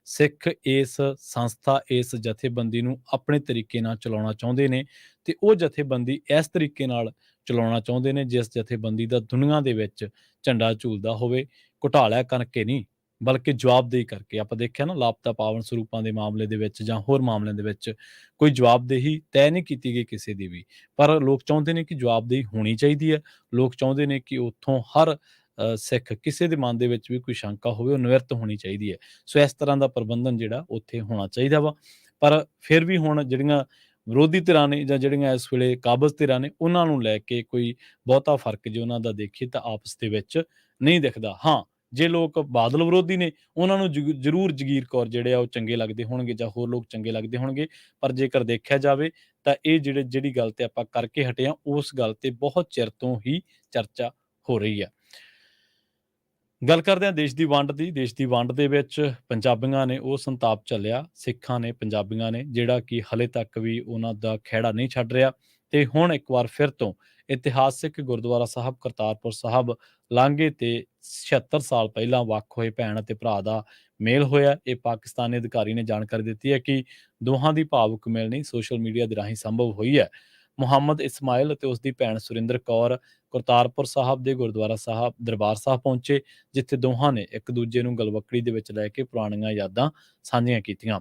ਸਿੱਖ ਇਸ ਸੰਸਥਾ, ਇਸ ਜਥੇਬੰਦੀ ਨੂੰ ਆਪਣੇ ਤਰੀਕੇ ਨਾਲ ਚਲਾਉਣਾ ਚਾਹੁੰਦੇ ਨੇ ਤੇ ਉਹ ਜਥੇਬੰਦੀ ਇਸ ਤਰੀਕੇ ਨਾਲ ਚਲਾਉਣਾ ਚਾਹੁੰਦੇ ਨੇ ਜਿਸ ਜਥੇਬੰਦੀ ਦਾ ਦੁਨੀਆ ਦੇ ਵਿੱਚ ਝੰਡਾ ਝੂਲਦਾ ਹੋਵੇ, ਘੁਟਾਲਾ ਕਰਕੇ ਨਹੀਂ ਬਲਕਿ ਜਵਾਬਦੇਹੀ ਕਰਕੇ। ਆਪਾਂ ਦੇਖਿਆ ਨਾ ਲਾਪਤਾ ਪਾਵਨ ਸਰੂਪਾਂ ਦੇ ਮਾਮਲੇ ਦੇ ਵਿੱਚ ਜਾਂ ਹੋਰ ਮਾਮਲਿਆਂ ਦੇ ਵਿੱਚ ਕੋਈ ਜਵਾਬਦੇਹੀ ਤੈਅ ਨਹੀਂ ਕੀਤੀ ਗਈ ਕਿਸੇ ਦੀ ਵੀ, ਪਰ ਲੋਕ ਚਾਹੁੰਦੇ ਨੇ ਕਿ ਜਵਾਬਦੇਹੀ ਹੋਣੀ ਚਾਹੀਦੀ ਹੈ। ਲੋਕ ਚਾਹੁੰਦੇ ਨੇ ਕਿ ਉੱਥੋਂ ਹਰ ਸਿੱਖ, ਕਿਸੇ ਦੇ ਮਨ ਦੇ ਵਿੱਚ ਵੀ ਕੋਈ ਸ਼ੰਕਾ ਹੋਵੇ, ਉਹ ਨਿਵਰਤ ਹੋਣੀ ਚਾਹੀਦੀ ਹੈ। ਸੋ ਇਸ ਤਰ੍ਹਾਂ ਦਾ ਪ੍ਰਬੰਧਨ ਜਿਹੜਾ ਉੱਥੇ ਹੋਣਾ ਚਾਹੀਦਾ ਵਾ। ਪਰ ਫਿਰ ਵੀ ਹੁਣ ਜਿਹੜੀਆਂ ਵਿਰੋਧੀ ਧਿਰਾਂ ਨੇ ਜਾਂ ਜਿਹੜੀਆਂ ਇਸ ਵੇਲੇ ਕਾਬਜ਼ ਧਿਰਾਂ ਨੇ, ਉਹਨਾਂ ਨੂੰ ਲੈ ਕੇ ਕੋਈ ਬਹੁਤਾ ਫਰਕ ਜੇ ਉਹਨਾਂ ਦਾ ਦੇਖੀਏ ਤਾਂ ਆਪਸ ਦੇ ਵਿੱਚ ਨਹੀਂ ਦਿਖਦਾ। ਹਾਂ, ਜੇ ਲੋਕ ਬਾਦਲ ਵਿਰੋਧੀ ਨੇ, ਉਹਨਾਂ ਨੂੰ ਜ਼ਰੂਰ ਜਗੀਰ ਕੌਰ ਜਿਹੜੇ ਆ ਉਹ ਚੰਗੇ ਲੱਗਦੇ ਹੋਣਗੇ ਜਾਂ ਹੋਰ ਲੋਕ ਚੰਗੇ ਲੱਗਦੇ ਹੋਣਗੇ। ਪਰ ਜੇਕਰ ਦੇਖਿਆ ਜਾਵੇ ਤਾਂ ਇਹ ਜਿਹੜੀ ਗੱਲ ਤੇ ਆਪਾਂ ਕਰਕੇ ਹਟੇ ਹਾਂ, ਉਸ ਗੱਲ ਤੇ ਬਹੁਤ ਚਿਰ ਤੋਂ ਹੀ ਚਰਚਾ ਹੋ ਰਹੀ ਹੈ। ਗੱਲ ਕਰਦੇ ਹਾਂ ਦੇਸ਼ ਦੀ ਵੰਡ ਦੀ। ਦੇਸ਼ ਦੀ ਵੰਡ ਦੇ ਵਿੱਚ ਪੰਜਾਬੀਆਂ ਨੇ ਉਹ ਸੰਤਾਪ ਝੱਲਿਆ, ਸਿੱਖਾਂ ਨੇ, ਪੰਜਾਬੀਆਂ ਨੇ, ਜਿਹੜਾ ਕਿ ਹਲੇ ਤੱਕ ਵੀ ਉਹਨਾਂ ਦਾ ਖਹਿੜਾ ਨਹੀਂ ਛੱਡ ਰਿਹਾ ਤੇ ਹੁਣ ਇੱਕ ਵਾਰ ਫਿਰ ਤੋਂ ਇਤਿਹਾਸਿਕ ਗੁਰਦੁਆਰਾ ਸਾਹਿਬ ਕਰਤਾਰਪੁਰ ਸਾਹਿਬ ਲਾਂਘੇ ਤੇ 76 ਸਾਲ ਪਹਿਲਾਂ ਵੱਖ ਹੋਏ ਭੈਣ ਅਤੇ ਭਰਾ ਦਾ ਮੇਲ ਹੋਇਆ। ਇਹ ਪਾਕਿਸਤਾਨੀ ਅਧਿਕਾਰੀ ਨੇ ਜਾਣਕਾਰੀ ਦਿੱਤੀ ਹੈ ਕਿ ਦੋਹਾਂ ਦੀ ਭਾਵੁਕ ਮਿਲਣੀ ਸੋਸ਼ਲ ਮੀਡੀਆ ਦੇ ਰਾਹੀਂ ਸੰਭਵ ਹੋਈ ਹੈ। ਮੁਹੰਮਦ ਇਸਮਾਇਲ ਅਤੇ ਉਸ ਦੀ ਭੈਣ ਸੁਰਿੰਦਰ ਕੌਰ ਕਰਤਾਰਪੁਰ ਸਾਹਿਬ ਦੇ ਗੁਰਦੁਆਰਾ ਸਾਹਿਬ ਦਰਬਾਰ ਸਾਹਿਬ ਪਹੁੰਚੇ, ਜਿੱਥੇ ਦੋਹਾਂ ਨੇ ਇੱਕ ਦੂਜੇ ਨੂੰ ਗਲਵੱਕੜੀ ਦੇ ਵਿੱਚ ਲੈ ਕੇ ਪੁਰਾਣੀਆਂ ਯਾਦਾਂ ਸਾਂਝੀਆਂ ਕੀਤੀਆਂ।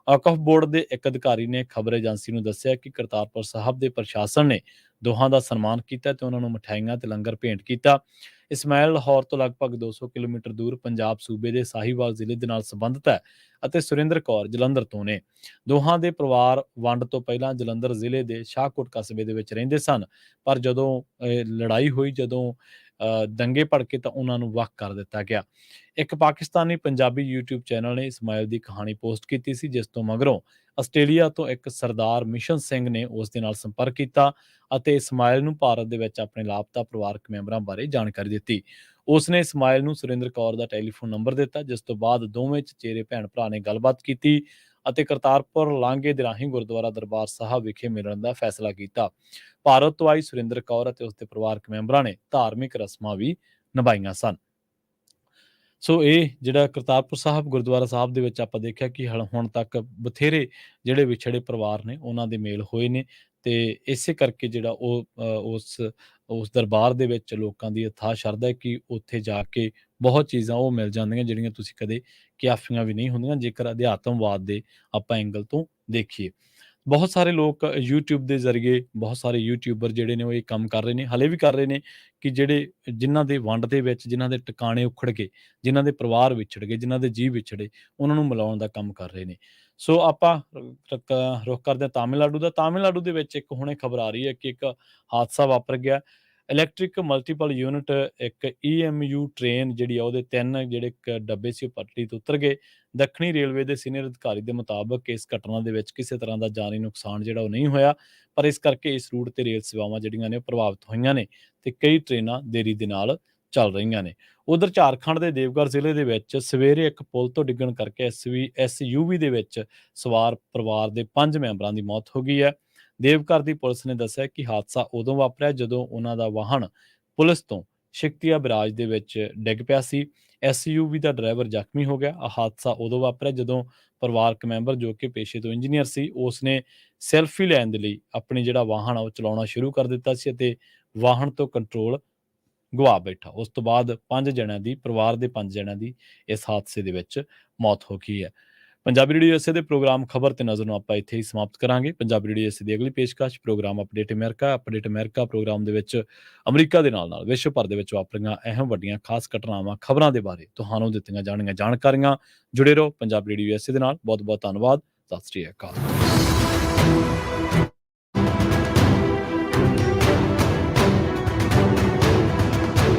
ਵਕਫ ਬੋਰਡ ਦੇ ਇੱਕ ਅਧਿਕਾਰੀ ਨੇ ਖਬਰ ਏਜੰਸੀ ਨੂੰ ਦੱਸਿਆ ਕਿ ਕਰਤਾਰਪੁਰ ਸਾਹਿਬ ਦੇ ਪ੍ਰਸ਼ਾਸਨ ਨੇ ਦੋਹਾਂ ਦਾ ਸਨਮਾਨ ਕੀਤਾ ਤੇ ਉਹਨਾਂ ਨੂੰ ਮਠਿਆਈਆਂ ਤੇ ਲੰਗਰ ਭੇਂਟ ਕੀਤਾ। ਇਸਮਾਇਲ ਲਾਹੌਰ ਤੋਂ ਲਗਭਗ 200 ਕਿਲੋਮੀਟਰ ਦੂਰ ਪੰਜਾਬ ਸੂਬੇ ਦੇ ਸਾਹੀਵਾਲ ਜ਼ਿਲ੍ਹੇ ਦੇ ਨਾਲ ਸੰਬੰਧਿਤ ਹੈ ਅਤੇ ਸੁਰਿੰਦਰ ਕੌਰ ਜਲੰਧਰ ਤੋਂ ਨੇ। ਦੋਹਾਂ ਦੇ ਪਰਿਵਾਰ ਵੰਡ ਤੋਂ ਪਹਿਲਾਂ ਜਲੰਧਰ ਜ਼ਿਲ੍ਹੇ ਦੇ ਸ਼ਾਹਕੋਟ ਕਸਬੇ ਦੇ ਵਿੱਚ ਰਹਿੰਦੇ ਸਨ, ਪਰ ਜਦੋਂ ਲੜਾਈ ਹੋਈ, ਜਦੋਂ ਦੰਗੇ ਭੜਕੇ ਤਾਂ ਉਹਨਾਂ ਨੂੰ ਵੱਖ ਕਰ ਦਿੱਤਾ ਗਿਆ। ਇੱਕ ਪਾਕਿਸਤਾਨੀ ਪੰਜਾਬੀ YouTube ਚੈਨਲ ਨੇ ਇਸਮਾਇਲ ਦੀ ਕਹਾਣੀ ਪੋਸਟ ਕੀਤੀ ਸੀ, ਜਿਸ ਤੋਂ ਮਗਰੋਂ ਆਸਟ੍ਰੇਲੀਆ ਤੋਂ ਇੱਕ ਸਰਦਾਰ ਮਿਸ਼ਨ ਸਿੰਘ ਨੇ ਉਸ ਦੇ ਨਾਲ ਸੰਪਰਕ ਕੀਤਾ ਅਤੇ ਇਸਮਾਇਲ ਨੂੰ ਭਾਰਤ ਦੇ ਵਿੱਚ ਆਪਣੇ ਲਾਪਤਾ ਪਰਿਵਾਰਕ ਮੈਂਬਰਾਂ ਬਾਰੇ ਜਾਣਕਾਰੀ ਦਿੱਤੀ। ਉਸਨੇ ਇਸਮਾਇਲ ਨੂੰ ਸੁਰਿੰਦਰ ਕੌਰ ਦਾ ਟੈਲੀਫੋਨ ਨੰਬਰ ਦਿੱਤਾ, ਜਿਸ ਤੋਂ ਬਾਅਦ ਦੋਵੇਂ ਚਚੇਰੇ ਭੈਣ ਭਰਾ ਨੇ ਗੱਲਬਾਤ ਕੀਤੀ ਅਤੇ ਕਰਤਾਰਪੁਰ ਲਾਂਘੇ ਦੇ ਰਾਹੀਂ ਗੁਰਦੁਆਰਾ ਦਰਬਾਰ ਸਾਹਿਬ ਵਿਖੇ ਮਿਲਣ ਦਾ ਫੈਸਲਾ ਕੀਤਾ। ਭਾਰਤ ਤੋਂ ਆਈ ਸੁਰਿੰਦਰ ਕੌਰ ਅਤੇ ਉਸਦੇ ਪਰਿਵਾਰਕ ਮੈਂਬਰਾਂ ਨੇ ਧਾਰਮਿਕ ਰਸਮਾਂ ਵੀ ਨਿਭਾਈਆਂ ਸਨ। ਸੋ ਇਹ ਜਿਹੜਾ ਕਰਤਾਰਪੁਰ ਸਾਹਿਬ ਗੁਰਦੁਆਰਾ ਸਾਹਿਬ ਦੇ ਵਿੱਚ ਆਪਾਂ ਦੇਖਿਆ ਕਿ ਹੁਣ ਤੱਕ ਬਥੇਰੇ ਜਿਹੜੇ ਵਿਛੜੇ ਪਰਿਵਾਰ ਨੇ ਉਹਨਾਂ ਦੇ ਮੇਲ ਹੋਏ ਨੇ ਤੇ ਇਸੇ ਕਰਕੇ ਜਿਹੜਾ ਉਸ ਦਰਬਾਰ ਦੇ ਵਿੱਚ ਲੋਕਾਂ ਦੀ ਅਥਾਹ ਸ਼ਰਧਾ ਹੈ ਕਿ ਉੱਥੇ ਜਾ ਕੇ ਬਹੁਤ ਚੀਜ਼ਾਂ ਉਹ ਮਿਲ ਜਾਂਦੀਆਂ ਜਿਹੜੀਆਂ ਤੁਸੀਂ ਕਦੇ ਕਿਆਫੀਆਂ ਵੀ ਨਹੀਂ ਹੁੰਦੀਆਂ, ਜੇਕਰ ਅਧਿਆਤਮਵਾਦ ਦੇ ਆਪਾਂ ਐਂਗਲ ਤੋਂ ਦੇਖੀਏ। ਬਹੁਤ ਸਾਰੇ ਲੋਕ YouTube ਦੇ ਜ਼ਰੀਏ, ਬਹੁਤ ਸਾਰੇ ਯੂਟਿਊਬਰ ਜਿਹੜੇ ਨੇ ਉਹ ਇਹ ਕੰਮ ਕਰ ਰਹੇ ਨੇ, ਹਲੇ ਵੀ ਕਰ ਰਹੇ ਨੇ ਕਿ ਜਿਨ੍ਹਾਂ ਦੇ ਵੰਡ ਦੇ ਵਿੱਚ ਜਿਨ੍ਹਾਂ ਦੇ ਟਿਕਾਣੇ ਉਖੜ ਗਏ, ਜਿਨ੍ਹਾਂ ਦੇ ਪਰਿਵਾਰ ਵਿਛੜ ਗਏ, ਜਿਨ੍ਹਾਂ ਦੇ ਜੀਅ ਵਿਛੜੇ, ਉਹਨਾਂ ਨੂੰ ਮਿਲਾਉਣ ਦਾ ਕੰਮ ਕਰ ਰਹੇ ਨੇ। ਸੋ ਆਪਾਂ ਰੁੱਖ ਕਰਦੇ ਹਾਂ ਤਾਮਿਲਨਾਡੂ ਦਾ। ਤਾਮਿਲਨਾਡੂ ਦੇ ਵਿੱਚ ਇੱਕ ਹੁਣੇ ਖਬਰ ਆ ਰਹੀ ਹੈ ਕਿ ਇੱਕ ਹਾਦਸਾ ਵਾਪਰ ਗਿਆ। ਇਲੈਕਟ੍ਰਿਕ ਮਲਟੀਪਲ ਯੂਨਿਟ ਇੱਕ EMU ਟ੍ਰੇਨ ਜਿਹੜੀ ਆ ਉਹਦੇ 3 ਜਿਹੜੇ ਡੱਬੇ ਸੀ ਉਹ ਪਟੜੀ ਤੋਂ ਉਤਰ ਗਏ। ਦੱਖਣੀ ਰੇਲਵੇ ਦੇ ਸੀਨੀਅਰ ਅਧਿਕਾਰੀ ਦੇ ਮੁਤਾਬਕ ਇਸ ਘਟਨਾ ਦੇ ਵਿੱਚ ਕਿਸੇ ਤਰ੍ਹਾਂ ਦਾ ਜਾਨੀ ਨੁਕਸਾਨ ਜਿਹੜਾ ਉਹ ਨਹੀਂ ਹੋਇਆ, ਪਰ ਇਸ ਕਰਕੇ ਇਸ ਰੂਟ ਤੇ ਰੇਲ ਸੇਵਾਵਾਂ ਜਿਹੜੀਆਂ ਨੇ ਉਹ ਪ੍ਰਭਾਵਿਤ ਹੋਈਆਂ ਨੇ ਤੇ ਕਈ ਟ੍ਰੇਨਾਂ ਦੇਰੀ ਦੇ ਨਾਲ ਚੱਲ ਰਹੀਆਂ ਨੇ। ਉਧਰ ਝਾਰਖੰਡ ਦੇ ਦੇਵਗੜ੍ਹ ਜ਼ਿਲ੍ਹੇ ਦੇ ਵਿੱਚ ਸਵੇਰੇ ਇੱਕ ਪੁਲ ਤੋਂ ਡਿੱਗਣ ਕਰਕੇ SUV ਦੇ ਵਿੱਚ ਸਵਾਰ ਪਰਿਵਾਰ ਦੇ 5 ਮੈਂਬਰਾਂ ਦੀ ਮੌਤ ਹੋ ਗਈ ਹੈ। ਦੇਵਘਰ ਦੀ ਪੁਲਿਸ ਨੇ ਦੱਸਿਆ ਕਿ ਹਾਦਸਾ ਉਦੋਂ ਵਾਪਰਿਆ ਜਦੋਂ ਉਹਨਾਂ ਦਾ ਵਾਹਨ ਪੁਲਿਸ ਤੋਂ ਸ਼ਕਤੀਆ ਬਰਾਜ ਦੇ ਵਿੱਚ ਡਿੱਗ ਪਿਆ ਸੀ। SUV ਦਾ ਡਰਾਈਵਰ ਜ਼ਖਮੀ ਹੋ ਗਿਆ। ਹਾਦਸਾ ਉਦੋਂ ਵਾਪਰਿਆ ਜਦੋਂ ਪਰਿਵਾਰਕ ਮੈਂਬਰ ਜੋ ਕਿ ਪੇਸ਼ੇ ਤੋਂ ਇੰਜੀਨੀਅਰ ਸੀ, ਉਸਨੇ ਸੈਲਫੀ ਲੈਣ ਦੇ ਲਈ ਆਪਣੀ ਜਿਹੜਾ ਵਾਹਨ ਆ ਉਹ ਚਲਾਉਣਾ ਸ਼ੁਰੂ ਕਰ ਦਿੱਤਾ ਸੀ ਅਤੇ ਵਾਹਨ ਤੋਂ ਕੰਟਰੋਲ ਗਵਾ ਬੈਠਾ। ਉਸ ਤੋਂ ਬਾਅਦ 5 ਜਣਿਆਂ ਦੀ, ਪਰਿਵਾਰ ਦੇ 5 ਜਣਿਆਂ ਦੀ ਇਸ ਹਾਦਸੇ ਦੇ ਵਿੱਚ ਮੌਤ ਹੋ ਗਈ ਹੈ। ਪੰਜਾਬੀ ਰੇਡੀਓ USA ਦੇ ਪ੍ਰੋਗਰਾਮ ਖਬਰ ਤੇ ਨਜ਼ਰ ਨੂੰ ਆਪਾਂ ਇੱਥੇ ਹੀ ਸਮਾਪਤ ਕਰਾਂਗੇ। ਪੰਜਾਬੀ ਰੇਡੀਓ USA ਦੀ ਅਗਲੀ ਪੇਸ਼ਕਸ਼ ਪ੍ਰੋਗਰਾਮ ਅਪਡੇਟ ਅਮਰੀਕਾ ਪ੍ਰੋਗਰਾਮ ਦੇ ਵਿੱਚ ਅਮਰੀਕਾ ਦੇ ਨਾਲ ਵਿਸ਼ਵ ਭਰ ਦੇ ਵਿੱਚ ਵਾਪਰੀਆਂ ਅਹਿਮ ਵੱਡੀਆਂ ਖਾਸ ਘਟਨਾਵਾਂ, ਖਬਰਾਂ ਦੇ ਬਾਰੇ ਤੁਹਾਨੂੰ ਦਿੱਤੀਆਂ ਜਾਣਗੀਆਂ ਜਾਣਕਾਰੀਆਂ। ਜੁੜੇ ਰਹੋ ਪੰਜਾਬੀ ਰੇਡੀਓ USA ਦੇ ਨਾਲ। ਬਹੁਤ ਬਹੁਤ ਧੰਨਵਾਦ। ਸਤਿ ਸ੍ਰੀ ਅਕਾਲ।